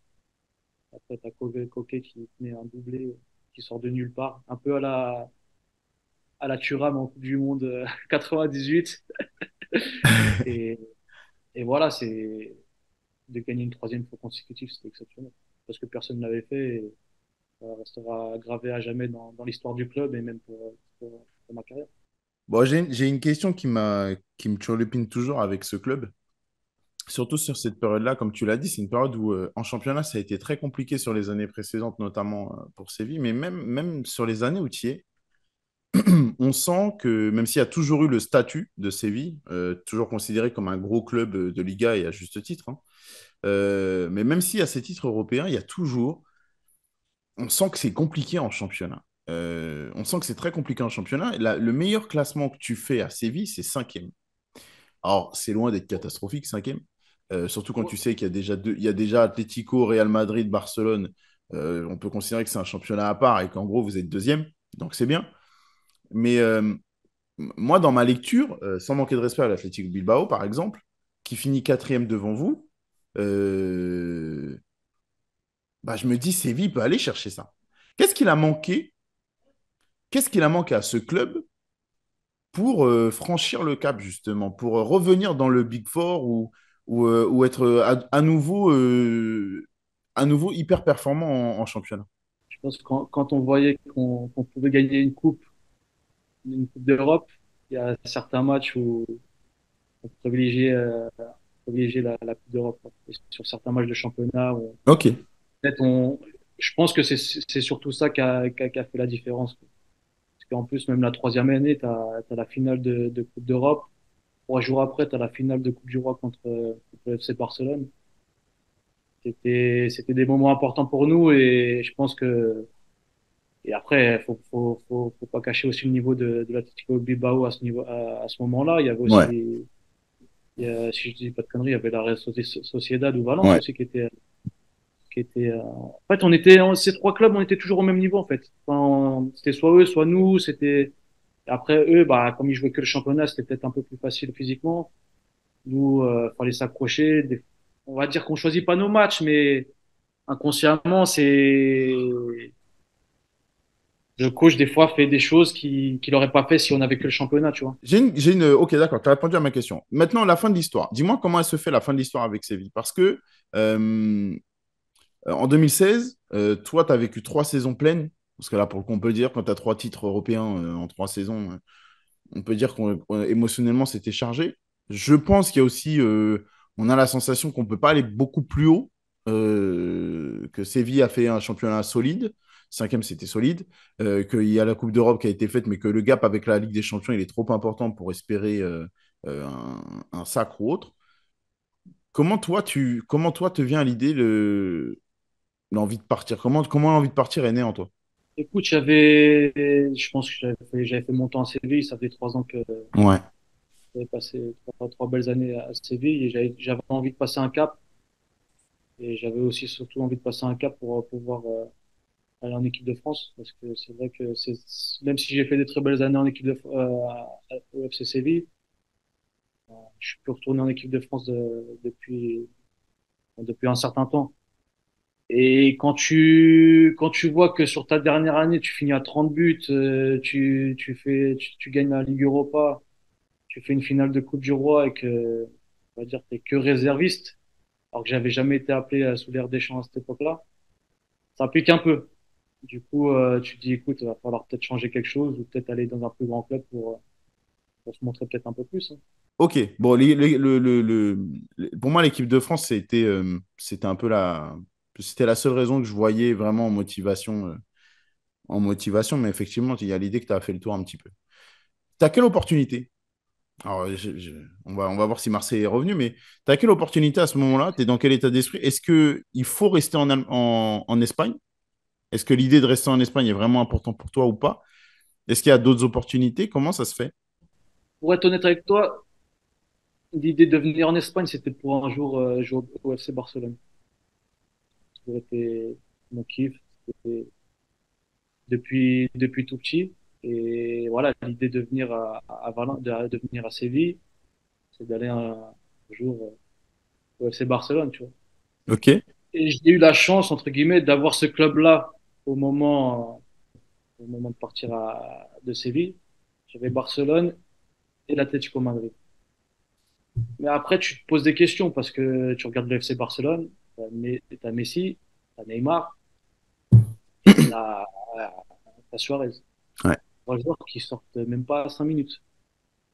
Après, t'as Koke qui met un doublé qui sort de nulle part. Un peu à la Thuram en Coupe du Monde 98. Et, et voilà, de gagner une troisième fois consécutive, c'était exceptionnel. Parce que personne ne l'avait fait et ça restera gravé à jamais dans l'histoire du club et même pour ma carrière. Bon, j'ai une question qui me turlupine toujours avec ce club. Surtout sur cette période-là, comme tu l'as dit, c'est une période où en championnat, ça a été très compliqué sur les années précédentes, notamment pour Séville, mais même sur les années où tu y es, on sent que même s'il y a toujours eu le statut de Séville, toujours considéré comme un gros club de Liga et à juste titre, hein, mais même s'il y a ces titres européens, il y a toujours, on sent que c'est compliqué en championnat. On sent que c'est très compliqué en championnat. Le meilleur classement que tu fais à Séville, c'est cinquième. Alors, c'est loin d'être catastrophique, cinquième. Surtout quand tu sais qu'il y a il y a déjà Atlético, Real Madrid, Barcelone. On peut considérer que c'est un championnat à part et qu'en gros, vous êtes deuxième. Donc, c'est bien. Mais moi, dans ma lecture, sans manquer de respect à l'Athletic Bilbao, par exemple, qui finit quatrième devant vous, euh, bah, je me dis, Séville peut aller chercher ça. Qu'est-ce qu'il a manqué? Qu'est-ce qu'il a manqué à ce club pour franchir le cap, justement, pour revenir dans le Big Four ou être à nouveau hyper performant en championnat? Je pense que quand on voyait qu'on pouvait gagner une coupe d'Europe, il y a certains matchs où on privilégiait la Coupe d'Europe, quoi. Et sur certains matchs de championnat, Ok. peut-être je pense que c'est surtout ça qui a fait la différence, quoi. Parce qu'en plus, même la troisième année, t'as la finale de Coupe d'Europe. 3 jours après, t'as la finale de Coupe du Roi contre le FC Barcelone. C'était des moments importants pour nous et je pense que et après, faut pas cacher aussi le niveau de l'Atlético Bilbao à ce moment-là. Il y avait Ouais. aussi, si je dis pas de conneries, il y avait la Real Sociedad ou Valence Ouais. aussi en fait, ces trois clubs, on était toujours au même niveau, en fait. Enfin, c'était soit eux, soit nous, après eux, bah, comme ils jouaient que le championnat, c'était peut-être un peu plus facile physiquement. Nous, fallait s'accrocher. On va dire qu'on choisit pas nos matchs, mais inconsciemment, le coach, des fois, fait des choses qu'il n'aurait pas fait si on avait que le championnat, tu vois. Ok, d'accord, tu as répondu à ma question. Maintenant, la fin de l'histoire. Dis-moi comment elle se fait la fin de l'histoire avec Séville. Parce que en 2016, toi, tu as vécu 3 saisons pleines. Parce que là, pour le coup, on peut dire, quand tu as 3 titres européens en 3 saisons, on peut dire qu'émotionnellement, c'était chargé. Je pense qu'il y a aussi on a la sensation qu'on ne peut pas aller beaucoup plus haut, que Séville a fait un championnat solide. Cinquième, c'était solide. Qu'il y a la Coupe d'Europe qui a été faite, mais que le gap avec la Ligue des Champions, il est trop important pour espérer un sacre ou autre. Comment toi te vient à l'idée l'envie de partir? Comment l'envie de partir est née en toi? Écoute, je pense que j'avais fait mon temps à Séville. Ça fait 3 ans que Ouais. j'avais passé trois belles années à Séville et j'avais envie de passer un cap. Et j'avais aussi surtout envie de passer un cap pour pouvoir aller en équipe de France. Parce que c'est vrai que même si j'ai fait des très belles années en équipe au FC Séville, je suis plus retourné en équipe de France depuis un certain temps. Et quand tu vois que sur ta dernière année, tu finis à 30 buts, tu gagnes la Ligue Europa, tu fais une finale de Coupe du Roi et que, on va dire, t'es que réserviste, alors que j'avais jamais été appelé sous l'air des champs à cette époque-là, ça pique un peu. Du coup, tu te dis, écoute, il va falloir peut-être changer quelque chose ou peut-être aller dans un plus grand club pour se montrer peut-être un peu plus, hein. Ok, bon, pour moi, l'équipe de France, c'était un peu c'était la seule raison que je voyais vraiment en motivation, mais effectivement, il y a l'idée que tu as fait le tour un petit peu. Tu as quelle opportunité? Alors, on va voir si Marseille est revenu, mais tu as quelle opportunité à ce moment-là? Tu es dans quel état d'esprit? Est-ce qu'il faut rester en Espagne? Est-ce que l'idée de rester en Espagne est vraiment importante pour toi ou pas? Est-ce qu'il y a d'autres opportunités? Comment ça se fait? Pour être honnête avec toi, l'idée de venir en Espagne, c'était pour un jour jouer au FC Barcelone. Ça aurait été mon kiff. C'était depuis tout petit. Et voilà, l'idée de venir à de venir à Séville, c'est d'aller un jour au FC Barcelone, tu vois. Ok, Et j'ai eu la chance, entre guillemets, d'avoir ce club-là au moment de partir de Séville. J'avais Barcelone et l'Atlético Madrid. Mais après, tu te poses des questions parce que tu regardes le FC Barcelone, t'as Messi, t'as Neymar et t'as Suarez. ouais, Trois joueurs qui sortent même pas à 5 minutes.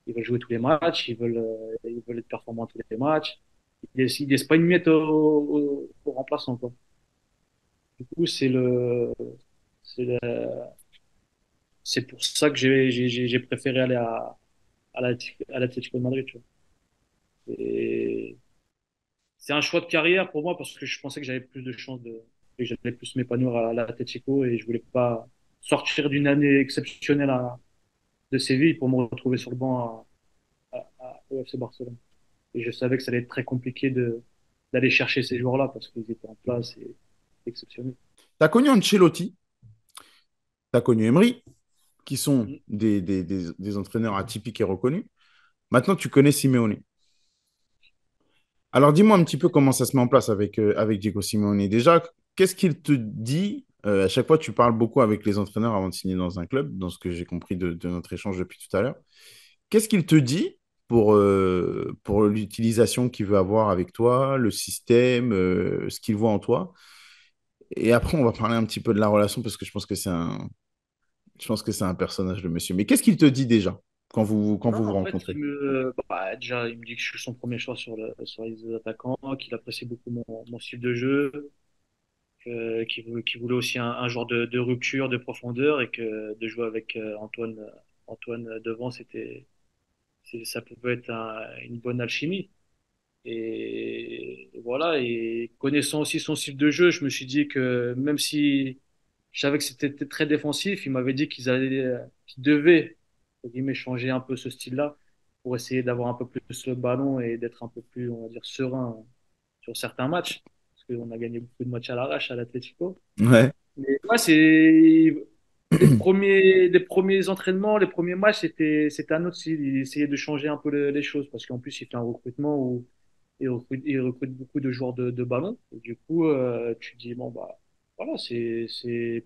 Ils veulent jouer tous les matchs, ils veulent être performants tous les matchs. Ils laissent pas une miette au remplaçant, quoi. Du coup, c'est le- c'est pour ça que j'ai préféré aller à l'Atlético de Madrid, tu vois. Et c'est un choix de carrière pour moi parce que je pensais que j'avais plus de chances que j'allais plus m'épanouir à l'Atlético et je voulais pas sortir d'une année exceptionnelle de Séville pour me retrouver sur le banc au FC Barcelone. Et je savais que ça allait être très compliqué d'aller chercher ces joueurs-là parce qu'ils étaient en place et exceptionnels. tu as connu Ancelotti, tu as connu Emery, qui sont Mm. des entraîneurs atypiques et reconnus. Maintenant, tu connais Simeone. Alors, dis-moi un petit peu comment ça se met en place avec Diego Simeone. Déjà, qu'est-ce qu'il te dit? À chaque fois, tu parles beaucoup avec les entraîneurs avant de signer dans un club, dans ce que j'ai compris de notre échange depuis tout à l'heure. Qu'est-ce qu'il te dit pour l'utilisation qu'il veut avoir avec toi, le système, ce qu'il voit en toi? Et après, on va parler un petit peu de la relation parce que je pense que c'est un personnage, le monsieur. Mais qu'est-ce qu'il te dit déjà quand Non, vous vous en fait, rencontrez? déjà, il me dit que je suis son premier choix sur les attaquants, qu'il apprécie beaucoup mon style de jeu, qu'il voulait aussi un genre de rupture, de profondeur et que de jouer avec Antoine devant, ça pouvait être une bonne alchimie. Et voilà, et connaissant aussi son style de jeu, je me suis dit que même si je savais que c'était très défensif, il m'avait dit qu'ils devaient, entre guillemets, changer un peu ce style-là pour essayer d'avoir un peu plus le ballon et d'être un peu plus, on va dire, serein sur certains matchs. Parce qu'on a gagné beaucoup de matchs à l'arrache à l'Atlético. Ouais. Mais ouais, c'est les premiers entraînements, les premiers matchs, c'était un autre style. Il essayait de changer un peu les choses parce qu'en plus, il fait un recrutement où il recrute beaucoup de joueurs de ballon. Et du coup, tu te dis, bon, bah, voilà,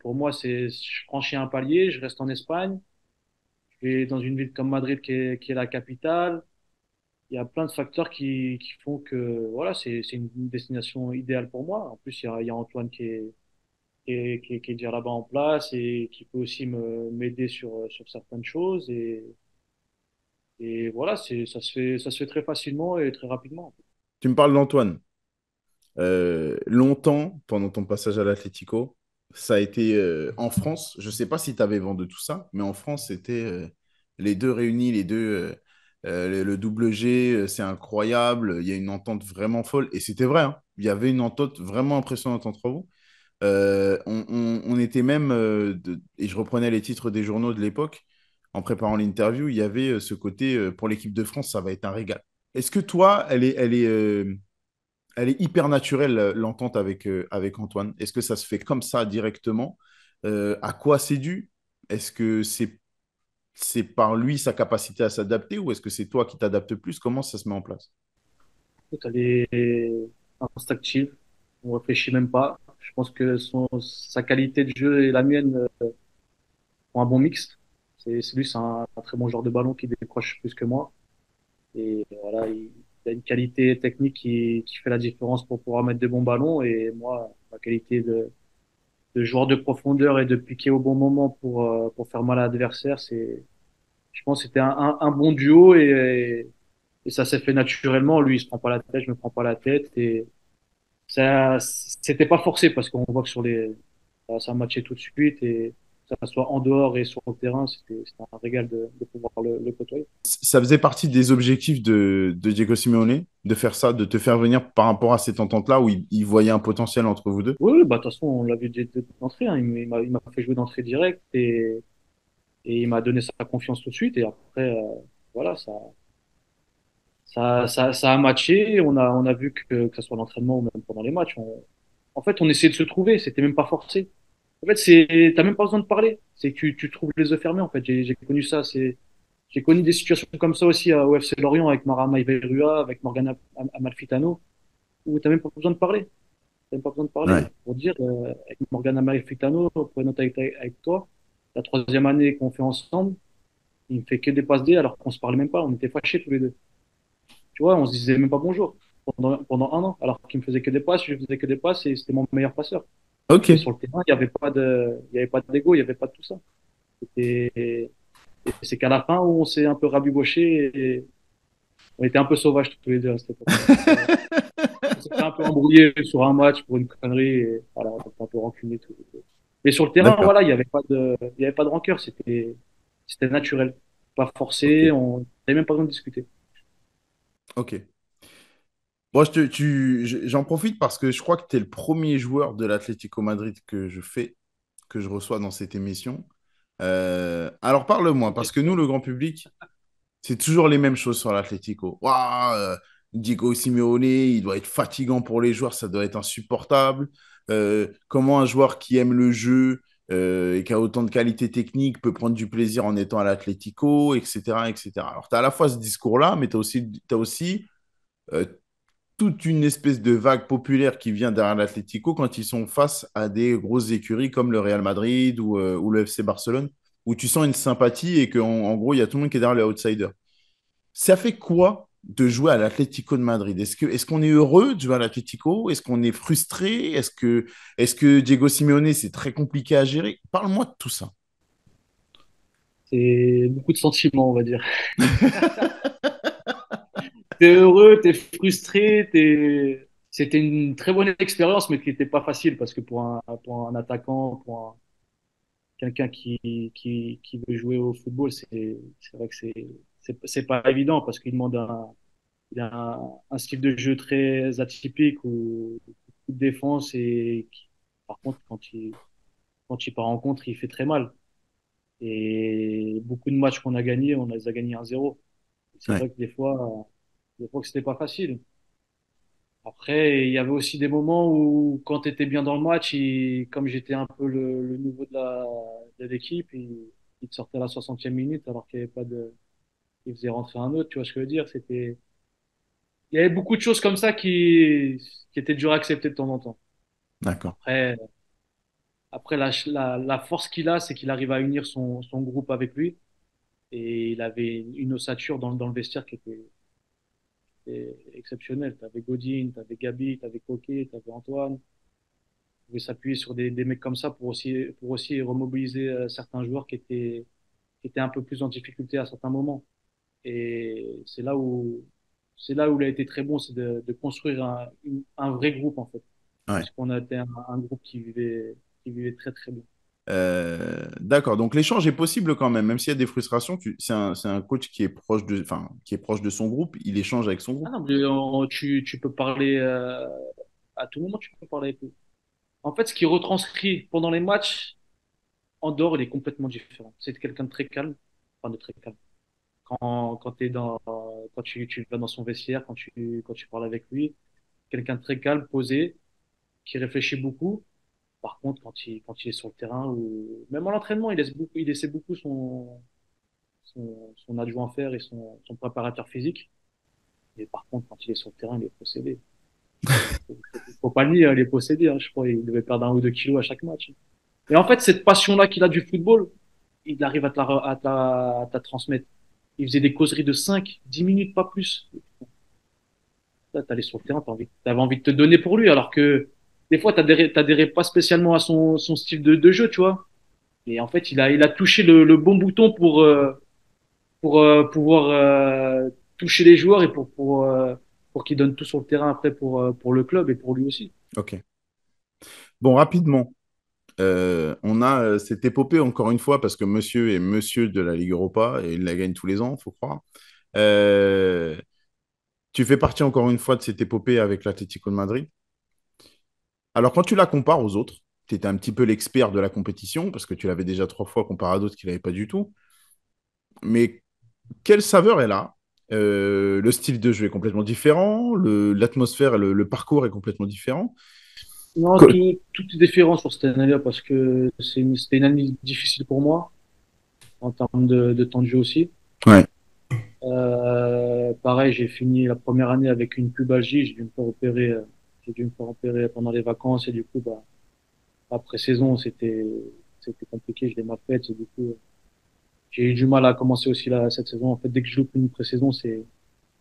pour moi, je franchis un palier, je reste en Espagne, je vais dans une ville comme Madrid qui est la capitale. Il y a plein de facteurs qui font que, voilà, c'est une destination idéale pour moi. En plus, il y a Antoine qui est déjà là-bas en place et qui peut aussi m'aider sur certaines choses. Et voilà, ça se fait très facilement et très rapidement. Tu me parles d'Antoine. Longtemps, pendant ton passage à l'Atlético, ça a été en France. Je ne sais pas si tu avais vent de tout ça, mais en France, c'était les deux réunis, les deux, le double G, c'est incroyable. Il y a une entente vraiment folle. Et c'était vrai, hein. Il y avait une entente vraiment impressionnante entre vous. On était même, et je reprenais les titres des journaux de l'époque, en préparant l'interview, il y avait ce côté, pour l'équipe de France, ça va être un régal. Est-ce que toi, elle est hyper naturelle, l'entente avec Antoine? Est-ce que ça se fait comme ça directement? À quoi c'est dû? Est-ce que c'est par lui sa capacité à s'adapter ou est-ce que c'est toi qui t'adaptes plus? Comment ça se met en place? Elle est instinctive, on réfléchit même pas. Je pense que sa qualité de jeu et la mienne font un bon mix. Lui, c'est un très bon joueur de ballon qui décroche plus que moi. Et voilà, il a une qualité technique qui fait la différence pour pouvoir mettre des bons ballons. Et moi, ma qualité de joueur de profondeur et de piquer au bon moment pour faire mal à l'adversaire, je pense que c'était un bon duo et ça s'est fait naturellement. Lui, il se prend pas la tête, je me prends pas la tête. Et ça, c'était pas forcé parce qu'on voit que ça matchait tout de suite et que ça soit en dehors et sur le terrain, c'était un régal de pouvoir le côtoyer. Ça faisait partie des objectifs de Diego Simeone, de faire ça, de te faire venir par rapport à cette entente-là où il voyait un potentiel entre vous deux? Oui, oui, bah, de toute façon, on l'a vu d'entrée, hein. Il m'a fait jouer d'entrée directe et il m'a donné sa confiance tout de suite. Et après, voilà, ça a matché. On a vu que ce soit l'entraînement ou même pendant les matchs, en fait, on essayait de se trouver. C'était même pas forcé. En fait, t'as même pas besoin de parler. C'est que tu trouves les œufs fermés. En fait, j'ai connu ça. J'ai connu des situations comme ça aussi au FC Lorient avec Mara Maïverua, avec Morgana Amalfitano, où t'as même pas besoin de parler. T'as même pas besoin de parler. Ouais. Pour dire, avec Morgana Amalfitano, pour être honnête avec toi, la troisième année qu'on fait ensemble, il me fait que des passes D alors qu'on se parlait même pas. On était fâchés tous les deux. Tu vois, on se disait même pas bonjour pendant un an, alors qu'il me faisait que des passes, je faisais que des passes et c'était mon meilleur passeur. Ok. Mais sur le terrain, il y avait pas d'ego, il y avait pas de tout ça. Et c'est qu'à la fin où on s'est un peu rabiboché et on était un peu sauvages tous les deux à cette époque-là. On s'est fait un peu embrouillé sur un match pour une connerie et voilà, on était un peu rancunier tous les deux. Mais sur le terrain, D'accord. voilà, il y avait pas de rancœur, c'était naturel, pas Ok. forcé, on n'avait même pas besoin de discuter. Ok. Bon, j'en profite parce que je crois que tu es le premier joueur de l'Atlético Madrid que je reçois dans cette émission. Alors parle-moi, parce que nous, le grand public, c'est toujours les mêmes choses sur l'Atlético. Waouh, Diego Simeone, il doit être fatigant pour les joueurs, ça doit être insupportable. Comment un joueur qui aime le jeu et qui a autant de qualité technique peut prendre du plaisir en étant à l'Atlético, etc., etc. Alors, tu as à la fois ce discours-là, mais t'as aussi euh, toute une espèce de vague populaire qui vient derrière l'Atlético quand ils sont face à des grosses écuries comme le Real Madrid ou le FC Barcelone, où tu sens une sympathie et qu'en en gros, il y a tout le monde qui est derrière les outsiders. Ça fait quoi de jouer à l'Atlético de Madrid? Est-ce qu'on est heureux de jouer à l'Atlético? Est-ce qu'on est frustré? Est-ce que Diego Simeone, c'est très compliqué à gérer? Parle-moi de tout ça. C'est beaucoup de sentiments, on va dire. T'es heureux, t'es frustré, c'était une très bonne expérience, mais qui n'était pas facile parce que pour un attaquant, quelqu'un qui veut jouer au football, c'est vrai que c'est pas évident parce qu'il demande il a un style de jeu très atypique où beaucoup de défense par contre, quand il part en contre, il fait très mal. Et beaucoup de matchs qu'on a gagnés, on les a gagnés 1-0. C'est Ouais, vrai que des fois que c'était pas facile. Après, il y avait aussi des moments où, quand tu étais bien dans le match, comme j'étais un peu le nouveau de l'équipe, il te sortait à la 60e minute alors qu'il n'y avait pas de, il faisait rentrer un autre, tu vois ce que je veux dire? Il y avait beaucoup de choses comme ça qui étaient dures à accepter de temps en temps. d'accord. Après, après la force qu'il a, c'est qu'il arrive à unir son groupe avec lui et il avait une ossature dans le vestiaire qui était exceptionnelle. T'avais Godin, t'avais Gabi, t'avais Coquet, t'avais Antoine. Pouvait s'appuyer sur des mecs comme ça pour aussi remobiliser certains joueurs qui étaient un peu plus en difficulté à certains moments. Et c'est là où c'est là où il a été très bon, c'est de construire un vrai groupe, en fait. Ouais. Parce qu'on a été un groupe qui vivait très, très bien. D'accord. Donc l'échange est possible quand même, même s'il y a des frustrations. C'est un coach qui est proche enfin, qui est proche de son groupe. Il échange avec son Ah groupe. non, mais tu peux parler à tout moment, tu peux parler avec eux. En fait, ce qui retranscrit pendant les matchs, en dehors, il est complètement différent. C'est quelqu'un de très calme, enfin de très calme. Quand quand tu vas dans son vestiaire, quand tu parles avec lui, quelqu'un de très calme, posé, qui réfléchit beaucoup. Par contre, quand il est sur le terrain ou même en entraînement, il laissait beaucoup son adjoint faire et son préparateur physique. Et par contre, quand il est sur le terrain, il est possédé. Faut pas le nier, hein, il est possédé. Hein. Je crois qu'il devait perdre 1 ou 2 kilos à chaque match. Et en fait, cette passion-là qu'il a du football, il arrive à te la transmettre. Il faisait des causeries de 5, 10 minutes, pas plus. Là, t'allais sur le terrain, t'avais envie de te donner pour lui, alors que des fois, t'adhérais pas spécialement à son style de jeu, tu vois. Et en fait, il a touché le bon bouton pour pouvoir toucher les joueurs et pour qu'ils donnent tout sur le terrain après pour le club et pour lui aussi. Ok. Bon, rapidement, on a cette épopée encore une fois parce que monsieur est monsieur de la Ligue Europa et il la gagne tous les ans, faut croire. Euh, Tu fais partie encore une fois de cette épopée avec l'Atlético de Madrid. Alors, quand tu la compares aux autres, tu étais un petit peu l'expert de la compétition parce que tu l'avais déjà 3 fois comparé à d'autres qui ne l'avaient pas du tout. Mais quelle saveur elle a? Le style de jeu est complètement différent, l'atmosphère et le parcours est complètement différent. Non, Co- tout est différent sur cette année-là parce que c'était une année difficile pour moi en termes de temps de jeu aussi. Ouais. Pareil, j'ai fini la première année avec une pubalgie. J'ai dû me faire opérer pendant les vacances et du coup, bah, après saison, c'était compliqué. Je l'ai mal faite et du coup, j'ai eu du mal à commencer aussi cette saison. En fait, dès que je loupe une pré-saison,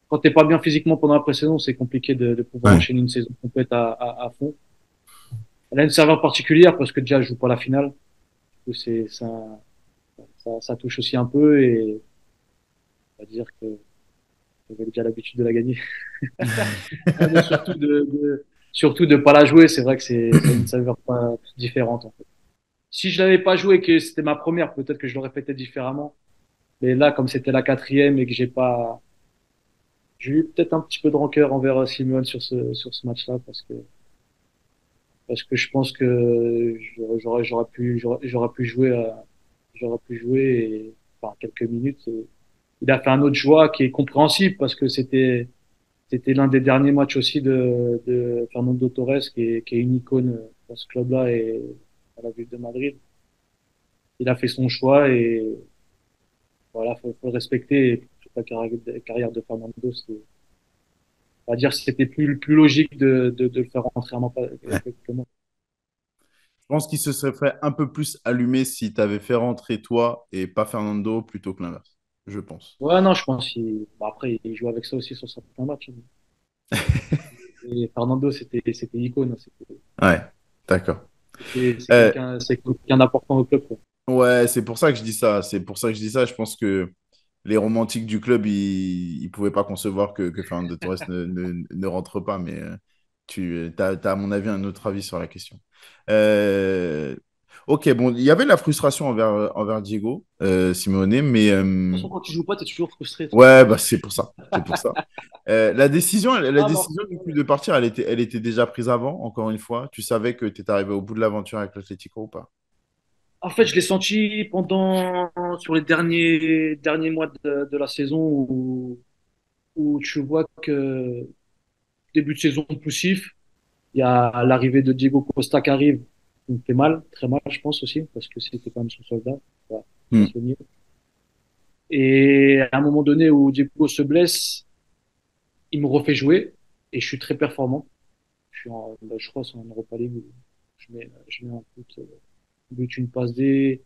quand t'es pas bien physiquement pendant la pré-saison, c'est compliqué de pouvoir Ouais. enchaîner une saison complète à fond. Elle a une saveur particulière parce que déjà, je joue pas la finale. Du coup, ça touche aussi un peu et on va dire que j'avais déjà l'habitude de la gagner. Non, mais surtout de pas la jouer, c'est vrai que ça a une saveur pas différente, en fait. Si je l'avais pas joué et que c'était ma première, peut-être que je l'aurais fait différemment. Mais là, comme c'était la quatrième et que j'ai eu peut-être un petit peu de rancœur envers Simeone sur ce match-là parce que je pense que j'aurais pu jouer enfin, quelques minutes. Et il a fait un autre choix qui est compréhensible parce que c'était l'un des derniers matchs aussi de Fernando Torres qui est une icône dans ce club-là et à la ville de Madrid. Il a fait son choix et voilà, faut le respecter. Et toute la carrière de Fernando, on va dire que c'était plus logique de le faire rentrer un an Ouais. quelques mois. Je pense qu'il se serait fait un peu plus allumé si tu avais fait rentrer toi et pas Fernando plutôt que l'inverse. Je pense. Ouais, non, je pense après, il joue avec ça aussi sur certains matchs. Et Fernando, c'était icône. Ouais, d'accord. Euh, C'est quelqu'un d'important au club, quoi. ouais, c'est pour ça que je dis ça. C'est pour ça que je dis ça. Je pense que les romantiques du club, ils pouvaient pas concevoir que Fernando Torres ne rentre pas. Mais tu as, à mon avis, un autre avis sur la question. Euh, ok, bon, il y avait la frustration envers Diego Simeone, mais De toute façon, quand tu joues pas, t'es toujours frustré, de toute ouais, façon. bah, c'est pour ça. C'est pour ça. La Ah, non. décision du coup de partir, elle était déjà prise avant, encore une fois. Tu savais que tu étais arrivé au bout de l'aventure avec l'Atlético ou pas? En fait, je l'ai senti sur les derniers mois de la saison où tu vois que début de saison poussif, il y a l'arrivée de Diego Costa qui arrive, qui me fait mal, très mal, je pense aussi, parce que c'était quand même son soldat. Ouais, faut pas Hmm. se le nier. Et à un moment donné où Diego se blesse, il me refait jouer et je suis très performant. Je crois que c'est en Europa League où je mets un but, une passe D.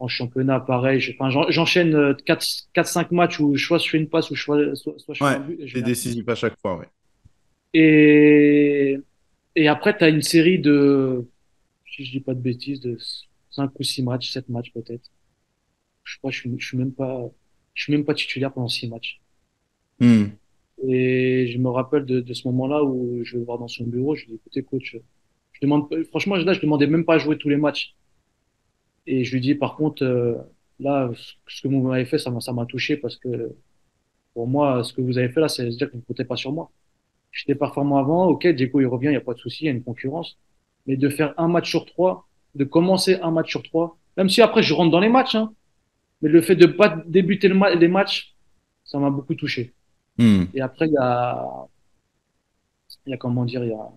En championnat, pareil. Enfin, j'enchaîne 4-5 matchs où soit je fais une passe ou soit je fais Ouais, un but et je t'es mets un but. décisif à chaque fois, ouais. Et, et après, tu as une série si je dis pas de bêtises, de 5 ou 6 matchs, 7 matchs peut-être. Je crois que je suis même pas titulaire pendant 6 matchs. Hmm. Et je me rappelle de ce moment-là où je vais le voir dans son bureau. Je lui dis, écoutez, coach, je demande, franchement, là, je demandais même pas à jouer tous les matchs. Et je lui dis, par contre, là, ce que vous m'avez fait, ça m'a touché parce que pour moi, ce que vous avez fait là, c'est dire que vous ne comptez pas sur moi. J'étais performant avant, ok, Diego il revient, il n'y a pas de souci, il y a une concurrence. Mais de faire un match sur trois, de commencer un match sur trois, même si après je rentre dans les matchs, hein, mais le fait de pas débuter les matchs, ça m'a beaucoup touché. Hmm. Et après, il y a comment dire, il y a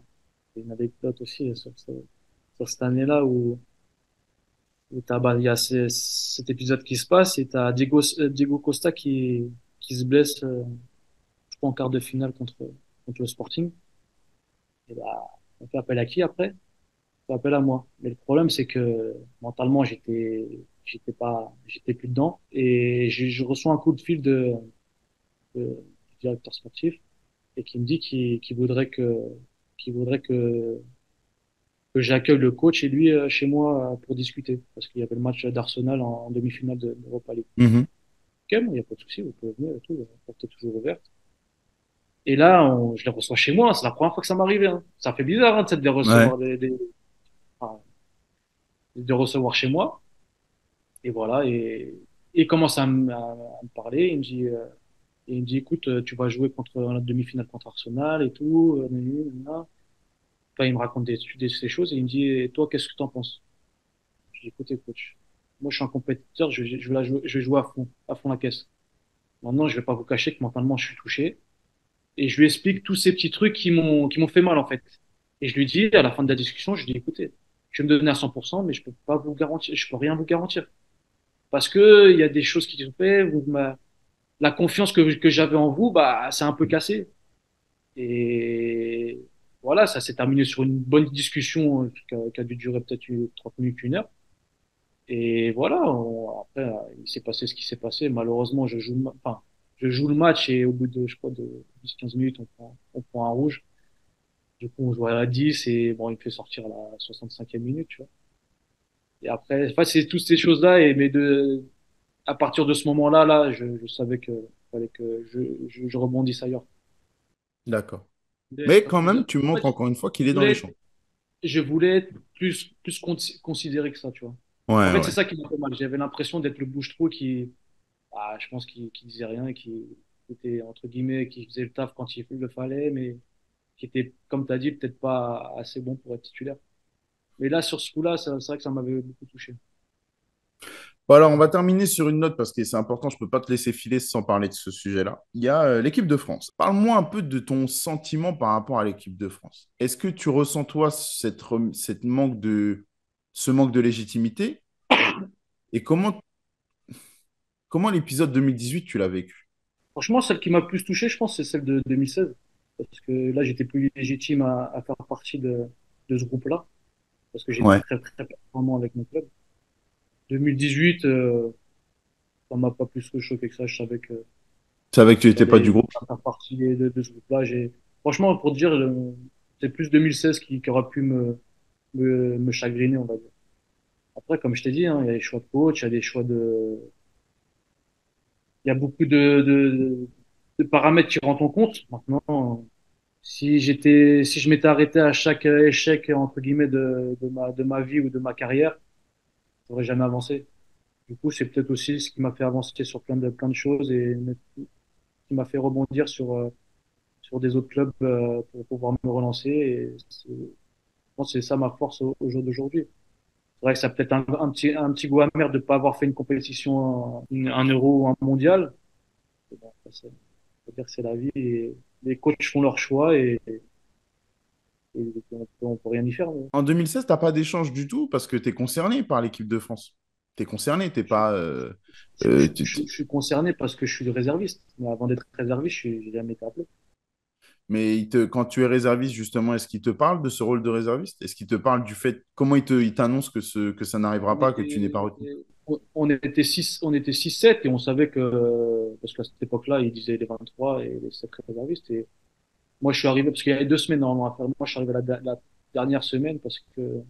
une anecdote aussi sur cette année-là où il y a cet épisode qui se passe et t'as Diego Costa qui se blesse, je crois, en quart de finale contre le Sporting. Et bah, on fait appel à qui après? Fait appel à moi. Mais le problème, c'est que mentalement, j'étais plus dedans. Et je reçois un coup de fil du directeur sportif et qui me dit qu'il voudrait que j'accueille le coach et lui chez moi pour discuter. Parce qu'il y avait le match d'Arsenal en demi-finale d'Europa League. Mhm. Ok, bon, il n'y a pas de souci, vous pouvez venir et tout, la porte est toujours ouverte. Et là, je les reçois chez moi, c'est la première fois que ça m'arrivait. Hein. Ça fait bizarre, hein, tu sais, de les Ouais. recevoir, enfin, de recevoir chez moi. Et voilà, et il commence à me parler. Il me dit, écoute, tu vas jouer contre la demi-finale contre Arsenal et tout. Nanana. Enfin, il me raconte ces choses et il me dit, et toi, qu'est-ce que tu en penses? Je dis, écoutez, coach, moi, je suis un compétiteur, je vais jouer à fond la caisse. Maintenant, je vais pas vous cacher que mentalement, je suis touché. Et je lui explique tous ces petits trucs qui m'ont fait mal, en fait. Et je lui dis, à la fin de la discussion, je lui dis, écoutez, je vais me donner à 100%, mais je peux pas vous garantir, je peux rien vous garantir. Parce que il y a des choses qui sont faites, la confiance que j'avais en vous, bah, c'est un peu cassé. Et voilà, ça s'est terminé sur une bonne discussion qui a dû durer peut-être 30 minutes, une heure. Et voilà, après, il s'est passé ce qui s'est passé. Malheureusement, enfin, je joue le match et au bout de, je crois, de 10-15 minutes, on prend un rouge. Du coup, on joue à la 10 et bon, il me fait sortir à la 65e minute, tu vois. Et après, enfin, c'est toutes ces choses-là à partir de ce moment-là, je savais que fallait que je rebondisse ailleurs. D'accord. Mais Mais parce quand que même, tu en fait, montres encore une fois qu'il je est dans les voulais champs. je voulais être plus considéré que ça, tu vois. En Ouais, fait, c'est ouais. ça qui m'a fait mal. J'avais l'impression d'être le bouche-trou je pense, qui disait rien et qui était, entre guillemets, qui faisait le taf quand il le fallait, mais qui était, comme tu as dit, peut-être pas assez bon pour être titulaire. Mais là, sur ce coup-là, c'est vrai que ça m'avait beaucoup touché. Bon, alors, on va terminer sur une note parce que c'est important, je ne peux pas te laisser filer sans parler de ce sujet-là. Il y a l'équipe de France. Parle-moi un peu de ton sentiment par rapport à l'équipe de France. Est-ce que tu ressens, toi, ce manque de légitimité? Et comment l'épisode 2018, tu l'as vécu? Franchement, celle qui m'a le plus touché, je pense, c'est celle de 2016. Parce que là, j'étais plus légitime à faire partie de ce groupe-là. Parce que j'étais Ouais. très, très performant avec mon club. 2018, ça m'a pas plus choqué que ça. Je savais que Tu savais que tu n'étais pas du j'allais groupe? faire partie de ce groupe-là. Franchement, pour te dire, c'est plus 2016 qui aura pu me chagriner, on va dire. Après, comme je t'ai dit, hein, il y a des choix de coach, il y a des choix il y a beaucoup de paramètres qui rentrent en compte. Maintenant, si je m'étais arrêté à chaque échec, entre guillemets, de ma vie ou de ma carrière, j'aurais jamais avancé. Du coup, c'est peut-être aussi ce qui m'a fait avancer sur plein de choses et qui m'a fait rebondir sur des autres clubs pour pouvoir me relancer. Je pense que c'est ça ma force au jour d'aujourd'hui. C'est vrai que ça a peut-être un petit goût amer de ne pas avoir fait une compétition, un euro ou un mondial. Mais bon, ça, faut dire que c'est la vie et les coachs font leur choix et on peut rien y faire. Mais En 2016, tu n'as pas d'échange du tout parce que tu es concerné par l'équipe de France. Tu es concerné, t'es je, pas. je suis concerné parce que je suis réserviste. Mais avant d'être réserviste, j'ai jamais été appelé. Mais quand tu es réserviste, justement, est-ce qu'il te parle de ce rôle de réserviste? Est-ce qu'il te parle du fait, comment il t'annonce que ça n'arrivera On pas, que tu n'es pas était, retenu? on était 6-7 et on savait parce qu'à cette époque-là, ils disaient les 23 et les 7 réservistes. Et moi, je suis arrivé, parce qu'il y avait 2 semaines normalement à faire. Moi, je suis arrivé la dernière semaine parce que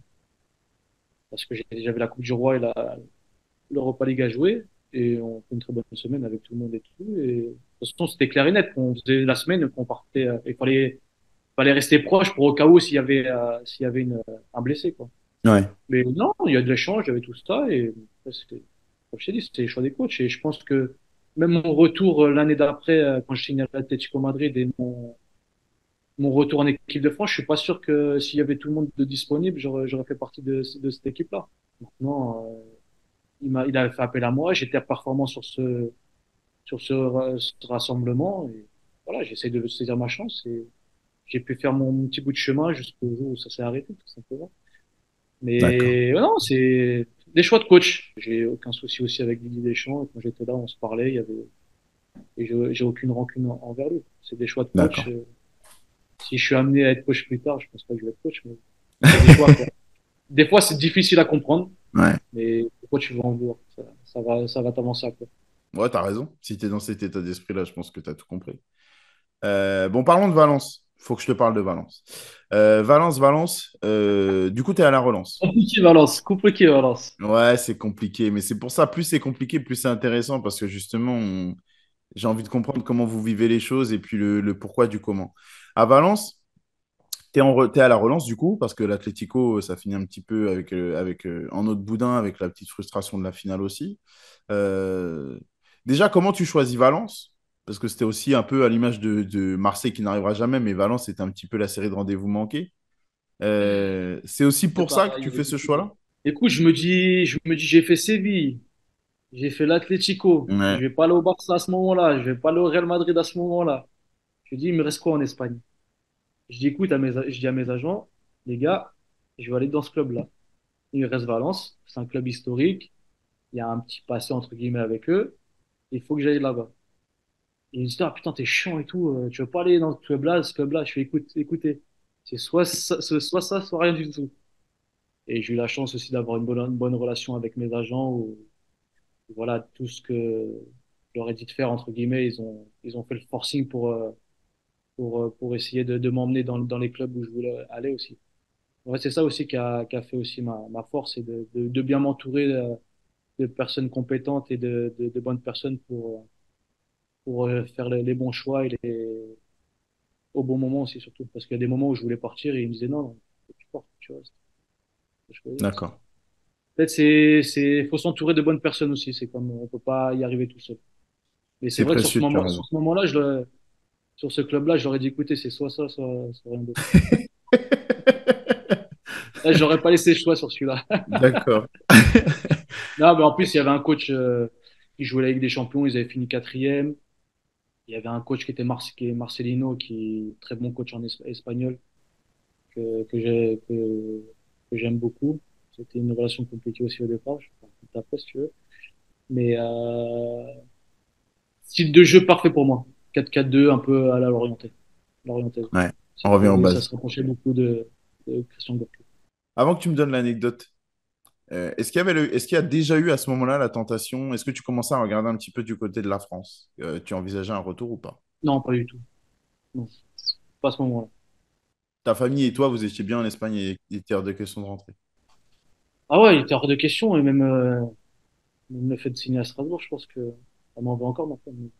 j'avais la Coupe du Roi et l'Europa League à jouer. et on fait une très bonne semaine avec tout le monde et tout. Et de toute façon, c'était clair et net. On faisait la semaine qu'on partait. Il fallait rester proche pour au cas où s'il y avait un blessé, quoi. Ouais, Mais non, il y a de l'échange, il y avait tout ça. Et après, comme je t'ai dit, c'était les choix des coachs. Et je pense que même mon retour l'année d'après, quand je signais à l'Atlético Madrid et mon retour en équipe de France, je suis pas sûr que s'il y avait tout le monde de disponible, j'aurais fait partie de cette équipe-là. Maintenant, il a fait appel à moi, j'étais performant ce rassemblement et voilà, j'essaie de saisir ma chance et j'ai pu faire mon petit bout de chemin jusqu'au jour où ça s'est arrêté, tout simplement. d'accord. Mais non, c'est des choix de coach. J'ai aucun souci aussi avec Didier Deschamps. Et quand j'étais là, on se parlait, il y avait, et j'ai aucune rancune envers lui. C'est des choix de coach. D'accord. Si je suis amené à être coach plus tard, je pense pas que je vais être coach, mais c'est des choix, quoi. Des fois, c'est difficile à comprendre, Ouais. mais pourquoi tu veux en vouloir? Ça va t'avancer à quoi. Ouais, t'as raison. Si t'es dans cet état d'esprit-là, je pense que t'as tout compris. Bon, parlons de Valence. Faut que je te parle de Valence. Valence. Du coup, t'es à la relance. Compliqué, Valence. Compliqué, Valence. Ouais, c'est compliqué, mais c'est pour ça, plus c'est compliqué, plus c'est intéressant parce que justement, j'ai envie de comprendre comment vous vivez les choses et puis le pourquoi du comment. À Valence, t'es à la relance du coup, parce que l'Atlético, ça finit un petit peu en eau de boudin, avec la petite frustration de la finale aussi. Euh, Déjà, comment tu choisis Valence? Parce que c'était aussi un peu à l'image de Marseille qui n'arrivera jamais, mais Valence, c'était un petit peu la série de rendez-vous manqués. C'est aussi C'est pour ça que pareil tu fais avec ce l'équipe. choix-là? Écoute, j'ai fait Séville, j'ai fait l'Atlético, je Ouais, vais pas aller au Barça à ce moment-là, je vais pas aller au Real Madrid à ce moment-là. Je dis, il me reste quoi en Espagne? Je dis, écoute, je dis à mes agents, les gars, je vais aller dans ce club-là. Il me reste Valence, c'est un club historique, il y a un petit passé entre guillemets avec eux, il faut que j'aille là-bas. Et ils me disent, ah putain, t'es chiant et tout, tu veux pas aller dans ce club-là. Je fais, écoutez, c'est soit ça, soit rien du tout. Et j'ai eu la chance aussi d'avoir une bonne relation avec mes agents où, voilà, tout ce que je leur ai dit de faire, entre guillemets, ils ont fait le forcing pour essayer de m'emmener dans les clubs où je voulais aller aussi. Ouais, c'est ça aussi qui a fait aussi ma force, c'est de bien m'entourer de personnes compétentes et de bonnes personnes pour faire les bons choix et au bon moment aussi, surtout. Parce qu'il y a des moments où je voulais partir et ils me disaient non, non, faut que tu partes, tu vois. Je fais, yes. d'accord. Peut-être faut s'entourer de bonnes personnes aussi. C'est comme, on peut pas y arriver tout seul. Mais c'est C'est vrai que précieux, tu as sur raison. ce moment-là, sur ce club-là, je leur ai dit, écoutez, c'est soit ça, soit rien d'autre. Là, j'aurais pas laissé le choix sur celui-là. D'accord. Non, mais en plus, il y avait un coach, qui jouait la Ligue des Champions, ils avaient fini quatrième. Il y avait un coach qui est Marcelino, qui est très bon coach en espagnol, que j'aime beaucoup. C'était une relation compliquée aussi au départ, je peux en parler après si tu veux. Mais style de jeu parfait pour moi. 4-4-2, un peu à la l'orientaise. Ouais, on revient aux Ça bases. se rapprochait beaucoup de Christian Gourcuff. Avant que tu me donnes l'anecdote, est-ce qu'il y a déjà eu à ce moment-là la tentation? Est-ce que tu commençais à regarder un petit peu du côté de la France? Tu envisageais un retour ou pas? Non, pas du tout. Non, pas à ce moment-là. Ta famille et toi, vous étiez bien en Espagne et il était hors de question de rentrer. Ah ouais, il était hors de question, et même le fait de signer à Strasbourg, je pense que ça m'en veut encore maintenant.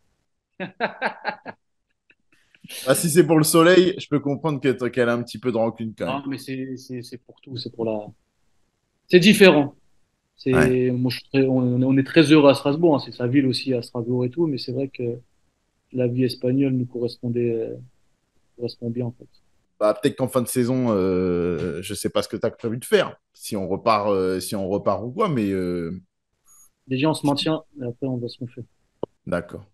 Ah, si c'est pour le soleil, je peux comprendre qu'elle a un petit peu de rancune quand même. Ah, mais c'est pour tout, c'est différent. Ouais, Moi, on est très heureux à Strasbourg, hein, c'est sa ville aussi à Strasbourg et tout, mais c'est vrai que la vie espagnole nous correspond bien, en fait. bah, peut-être qu'en fin de saison, je sais pas ce que tu as prévu de faire. Si on repart ou quoi, mais Déjà, on se maintient, et après, on voit ce qu'on fait. d'accord.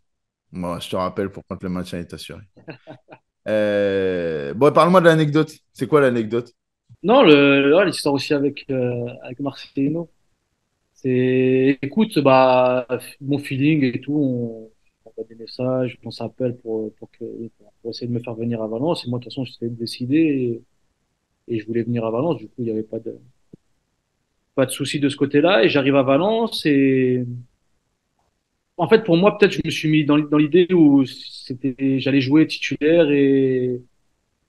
Moi, je te rappelle pour quand le maintien est assuré. Bon, parle-moi de l'anecdote. C'est quoi l'anecdote? Non, ouais, l'histoire aussi avec Marcelino. Écoute, bah, mon feeling et tout, on envoie des messages, on s'appelle pour essayer de me faire venir à Valence. Et moi, de toute façon, j'étais décidé et je voulais venir à Valence. Du coup, il n'y avait pas de souci de ce côté-là. Et j'arrive à Valence et, en fait, pour moi, peut-être, je me suis mis dans l'idée où j'allais jouer titulaire et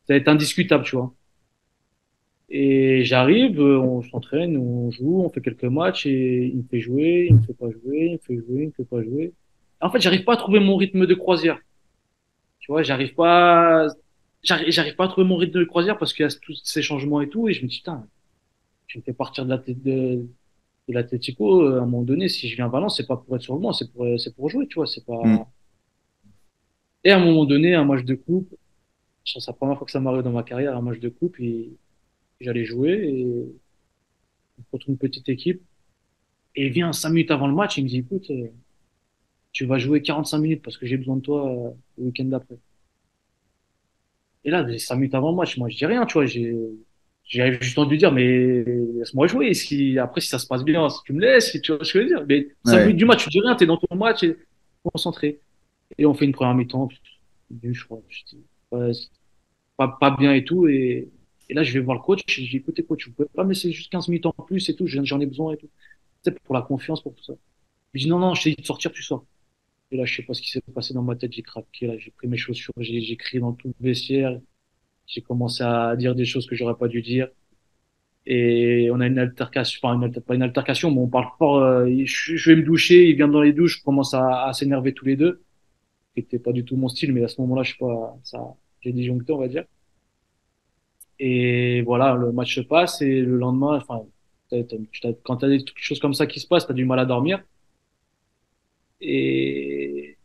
ça allait être indiscutable, tu vois. Et j'arrive, on s'entraîne, on joue, on fait quelques matchs et il me fait jouer, il me fait pas jouer, il me fait jouer, il me fait pas jouer. En fait, j'arrive pas à trouver mon rythme de croisière. Tu vois, j'arrive pas à trouver mon rythme de croisière parce qu'il y a tous ces changements et tout. Et je me dis, putain, je me fais partir de l'Atlético, à un moment donné, si je viens à Valence, c'est pas pour être sur le banc, c'est pour jouer, tu vois, c'est Hmm. pas. Et à un moment donné, un match de coupe, c'est la première fois que ça m'arrive dans ma carrière, un match de coupe, et j'allais jouer et contre une petite équipe. Et il vient 5 minutes avant le match, il me dit, écoute, tu vas jouer 45 minutes parce que j'ai besoin de toi le week-end d'après. Et là, 5 minutes avant le match, moi, je dis rien, tu vois, j'ai juste envie de lui dire, mais laisse-moi jouer. Si, après, si ça se passe bien, si tu me laisses, si tu vois ce que je veux dire. Mais 5 minutes Ouais. du match, tu dis rien, t'es dans ton match et concentré. Et on fait une première mi-temps, je crois. Je dis, ouais, c'est pas bien et tout. Et là, je vais voir le coach. Je dis, écoutez, coach, vous pouvez pas me laisser juste 15 minutes en plus et tout. J'en ai besoin et tout. Tu sais, pour la confiance, pour tout ça. Je dis, non, non, je t'ai dit de sortir, tu sors. Et là, je sais pas ce qui s'est passé dans ma tête. J'ai craqué. Là, j'ai pris mes chaussures. J'ai crié dans tout le vestiaire. J'ai commencé à dire des choses que j'aurais pas dû dire. Et on a une altercation, enfin, pas une altercation, mais on parle fort. Je vais me doucher. Il vient dans les douches. On commence à s'énerver tous les deux. C'était pas du tout mon style, mais à ce moment-là, je sais pas, ça, j'ai disjoncté, on va dire. Et voilà, le match se passe et le lendemain, enfin, quand t'as des choses comme ça qui se passent, t'as du mal à dormir. Et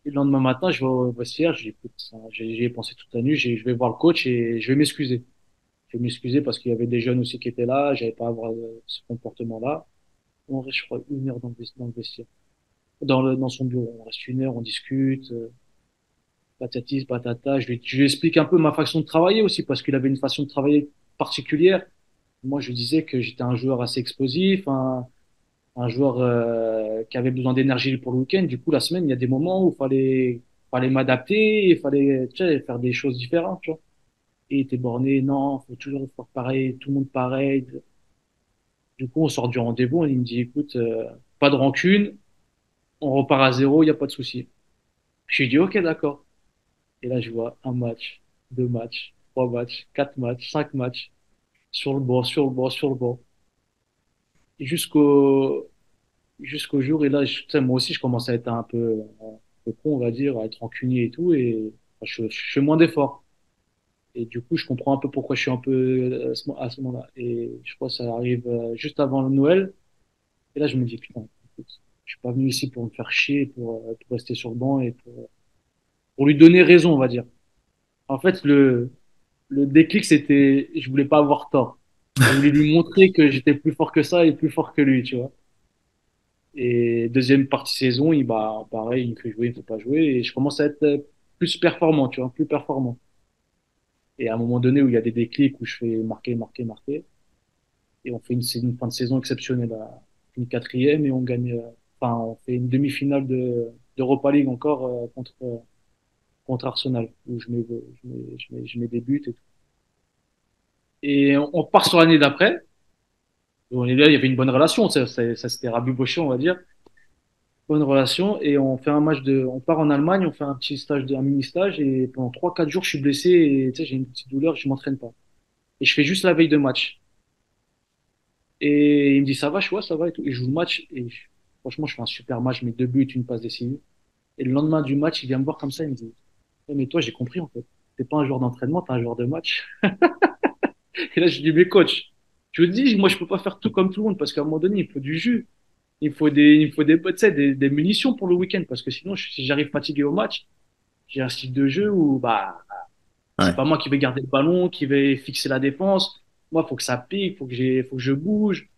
le lendemain matin, je vais au vestiaire, j'ai écoute, j'y ai pensé toute la nuit, je vais voir le coach et je vais m'excuser. Je vais m'excuser parce qu'il y avait des jeunes aussi qui étaient là, j'avais pas à avoir ce comportement-là. On reste, je crois, 1 heure dans le vestiaire, dans son bureau. On reste 1 heure, on discute. Patati, patata. Je lui explique un peu ma façon de travailler aussi, parce qu'il avait une façon de travailler particulière. Moi, je lui disais que j'étais un joueur assez explosif, un joueur qui avait besoin d'énergie pour le week-end. Du coup, la semaine, il y a des moments où fallait m'adapter, il fallait, tu sais, faire des choses différentes, tu vois. Et il était borné, non, faut toujours faire pareil, tout le monde pareil. Du coup, on sort du rendez-vous, et il me dit, écoute, pas de rancune, on repart à zéro, il n'y a pas de souci. Je lui dis, ok, d'accord. Et là, je vois un match, 2 matchs, 3 matchs, 4 matchs, 5 matchs, sur le banc, sur le banc, sur le banc. Et jusqu'au jour, et là, tu sais, moi aussi, je commence à être un peu con, on va dire, à être rancunier et tout, et enfin, je fais moins d'efforts. Et du coup, je comprends un peu pourquoi je suis un peu à ce moment-là. Et je crois que ça arrive juste avant le Noël. Et là, je me dis, putain, écoute, je suis pas venu ici pour me faire chier, pour rester sur le banc et pour lui donner raison, on va dire. En fait, le déclic, c'était, je voulais pas avoir tort. Je voulais lui montrer que j'étais plus fort que ça et plus fort que lui, tu vois. Et deuxième partie saison, pareil, il me fait jouer, il me fait pas jouer, et je commence à être plus performant, tu vois, plus performant. Et à un moment donné où il y a des déclics où je fais marquer, marquer, marquer, et on fait une fin de saison exceptionnelle, une quatrième, et on gagne, enfin, on fait une demi-finale d'Europa League encore contre Arsenal, où je mets des buts et tout. Et on part sur l'année d'après. On est là, il y avait une bonne relation, ça s'était rabiboché, on va dire. Bonne relation. Et on fait un match on part en Allemagne, on fait un petit stage, un mini stage, et pendant 3, 4 jours, je suis blessé, et tu sais, j'ai une petite douleur, je m'entraîne pas. Et je fais juste la veille de match. Et il me dit, ça va, je vois, ça va, et tout. Et je joue le match, franchement, je fais un super match, mes 2 buts, une passe décisive. Et le lendemain du match, il vient me voir comme ça, il me dit, ouais, mais toi, j'ai compris, en fait. T'es pas un joueur d'entraînement, t'es un joueur de match. Et là, je lui dis, mais coach, je vous dis, moi, je peux pas faire tout comme tout le monde, parce qu'à un moment donné, il faut du jus. Il faut tu sais, des munitions pour le week-end, parce que sinon, si j'arrive fatigué au match, j'ai un style de jeu où, bah, c'est Ouais. pas moi qui vais garder le ballon, qui vais fixer la défense. Moi, faut que ça pique, faut que je bouge.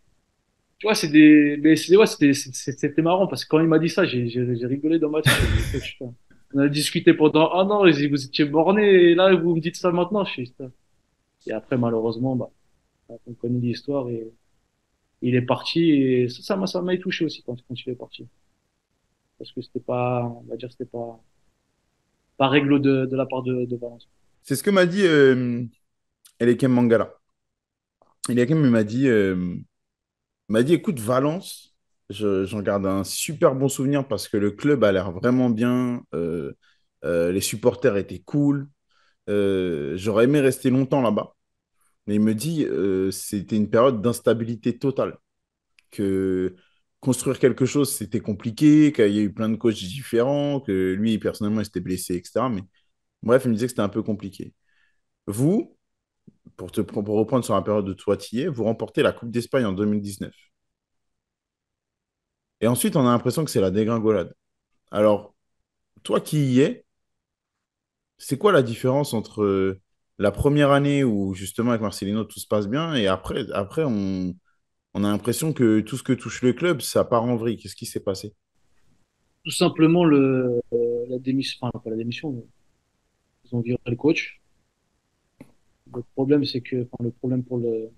Tu vois, ouais, c'était marrant, parce que quand il m'a dit ça, j'ai rigolé dans ma tête. J'ai dit, coach, putain. On a discuté pendant un an, vous étiez borné, et là, vous me dites ça maintenant. Je suis, putain. Et après, malheureusement, bah, on connaît l'histoire, et il est parti, et ça m'a touché aussi quand il est parti. Parce que c'était pas, on va dire, c'était pas réglo de la part de Valence. C'est ce que m'a dit Elekem Mangala. Elekem il m'a dit, écoute, Valence, j'en garde un super bon souvenir parce que le club a l'air vraiment bien. Les supporters étaient cool. J'aurais aimé rester longtemps là-bas. Mais il me dit c'était une période d'instabilité totale. Que construire quelque chose, c'était compliqué, qu'il y a eu plein de coachs différents, que lui, personnellement, il s'était blessé, etc. Mais bref, il me disait que c'était un peu compliqué. Vous, pour reprendre sur la période de Toitier, vous remportez la Coupe d'Espagne en 2019. Et ensuite, on a l'impression que c'est la dégringolade. Alors, toi qui y es, c'est quoi la différence entre la première année où justement avec Marcelino tout se passe bien et après on a l'impression que tout ce que touche le club, ça part en vrille. Qu'est-ce qui s'est passé? Tout simplement, la démission, enfin, pas la démission, mais ils ont viré le coach. Le problème, c'est que, enfin, le problème pour le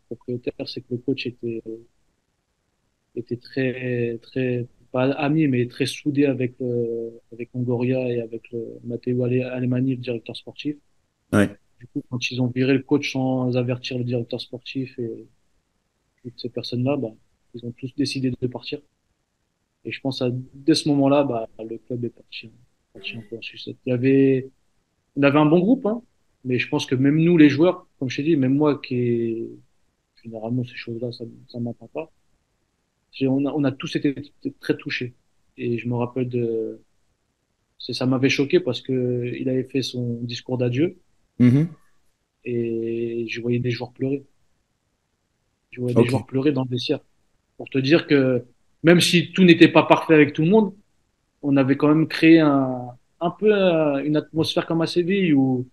propriétaire, c'est que le coach était très, pas ami, mais très soudé avec Longoria et avec Matteo Alemani, le directeur sportif. Ouais. Du coup, quand ils ont viré le coach sans avertir le directeur sportif et toutes ces personnes-là, bah, ils ont tous décidé de partir. Et je pense dès ce moment-là, bah, le club est parti un peu en sucette. On avait un bon groupe, hein, mais je pense que même nous, les joueurs, comme je t'ai dit, même moi généralement, ces choses-là, ça m'atteint pas. On a tous été très touchés. Et je me rappelle ça m'avait choqué parce que il avait fait son discours d'adieu Mhm. et je voyais des joueurs pleurer. Je voyais des Ok. joueurs pleurer dans le vestiaire. Pour te dire que même si tout n'était pas parfait avec tout le monde, on avait quand même créé un peu une atmosphère comme à Séville où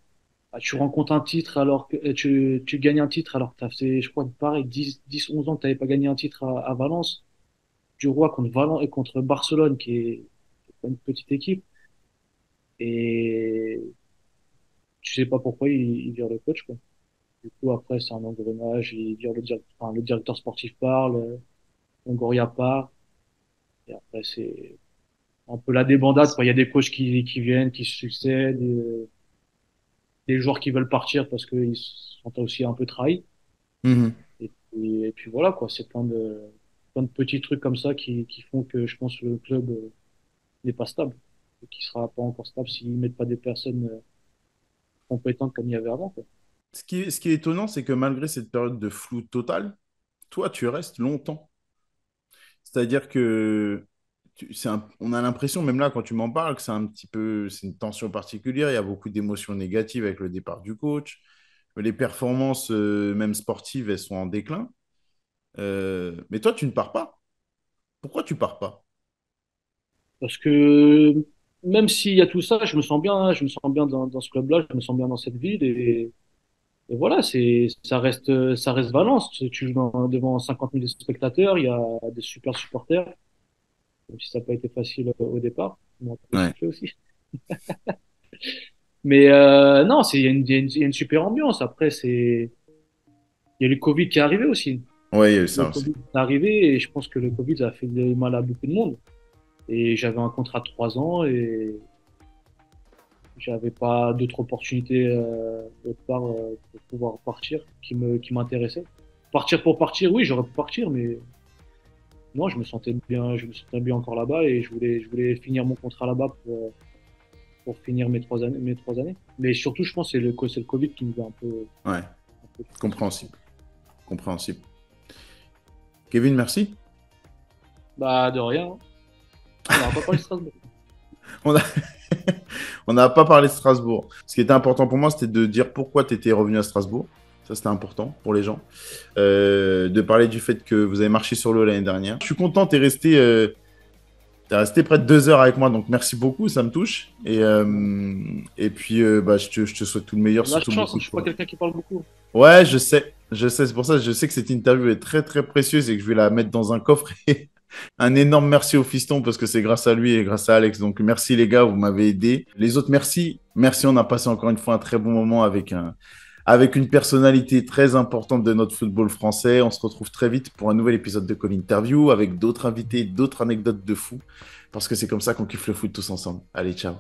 bah, tu rencontres un titre alors que tu gagnes un titre alors que tu as fait, je crois, pareil, 11 ans que tu n'avais pas gagné un titre à Valence. Du Roi contre Valence et contre Barcelone qui est pas une petite équipe. Et tu sais pas pourquoi il vire le coach, quoi. Du coup, après, c'est un engrenage, il vire le directeur sportif parle, Longoria part, et après, c'est un peu la débandade, quoi. Il y a des coachs qui viennent, qui se succèdent, des joueurs qui veulent partir parce qu'ils se sont aussi un peu trahis. Mhm. Et puis voilà, quoi. C'est plein de petits trucs comme ça qui font que je pense que le club n'est pas stable. Et qui sera pas encore stable s'ils mettent pas des personnes compétentes comme il y avait avant, quoi. Ce qui est étonnant, c'est que malgré cette période de flou total, toi, tu restes longtemps. C'est-à-dire que on a l'impression, même là, quand tu m'en parles, que c'est une tension particulière. Il y a beaucoup d'émotions négatives avec le départ du coach. Les performances, même sportives, elles sont en déclin. Mais toi, tu ne pars pas. Pourquoi tu pars pas? Parce que même s'il y a tout ça, je me sens bien dans ce club-là, je me sens bien dans cette ville et voilà, ça reste Valence. Tu joues devant 50 000 spectateurs, il y a des super supporters, même si ça n'a pas été facile au départ. Moi, un peu Ouais. soufflé aussi. Mais non, il y a une super ambiance. Après, il y a le Covid qui est arrivé aussi. Ouais, il y a eu Le ça aussi. Covid est arrivé et je pense que le Covid a fait du mal à beaucoup de monde. Et j'avais un contrat de 3 ans et j'avais pas d'autres opportunités d'autre part pour pouvoir partir qui m'intéressaient. Partir pour partir, oui, j'aurais pu partir, mais non, je me sentais bien encore là-bas et je voulais finir mon contrat là-bas pour finir mes 3 années. Mais surtout, je pense que c'est le Covid qui nous a Ouais, un peu fait souffrir. compréhensible. Compréhensible. Kevin, merci. Bah, de rien, hein. On n'aura pas parlé de Strasbourg. On a... On n'a pas parlé de Strasbourg. Ce qui était important pour moi, c'était de dire pourquoi tu étais revenu à Strasbourg. Ça, c'était important pour les gens. De parler du fait que vous avez marché sur l'eau l'année dernière. Je suis content, t'es resté près de 2 heures avec moi, donc merci beaucoup, ça me touche. Et puis, bah, je te souhaite tout le meilleur, On a de surtout chance, beaucoup hein, de je suis pas courage. quelqu'un qui parle beaucoup. Ouais, je sais, c'est pour ça, je sais que cette interview est très, très précieuse et que je vais la mettre dans un coffre. Un énorme merci au fiston parce que c'est grâce à lui et grâce à Alex. Donc merci les gars, vous m'avez aidé. Les autres, merci. Merci, on a passé encore une fois un très bon moment avec une personnalité très importante de notre football français. On se retrouve très vite pour un nouvel épisode de Call Interview avec d'autres invités, d'autres anecdotes de fou parce que c'est comme ça qu'on kiffe le foot tous ensemble. Allez, ciao.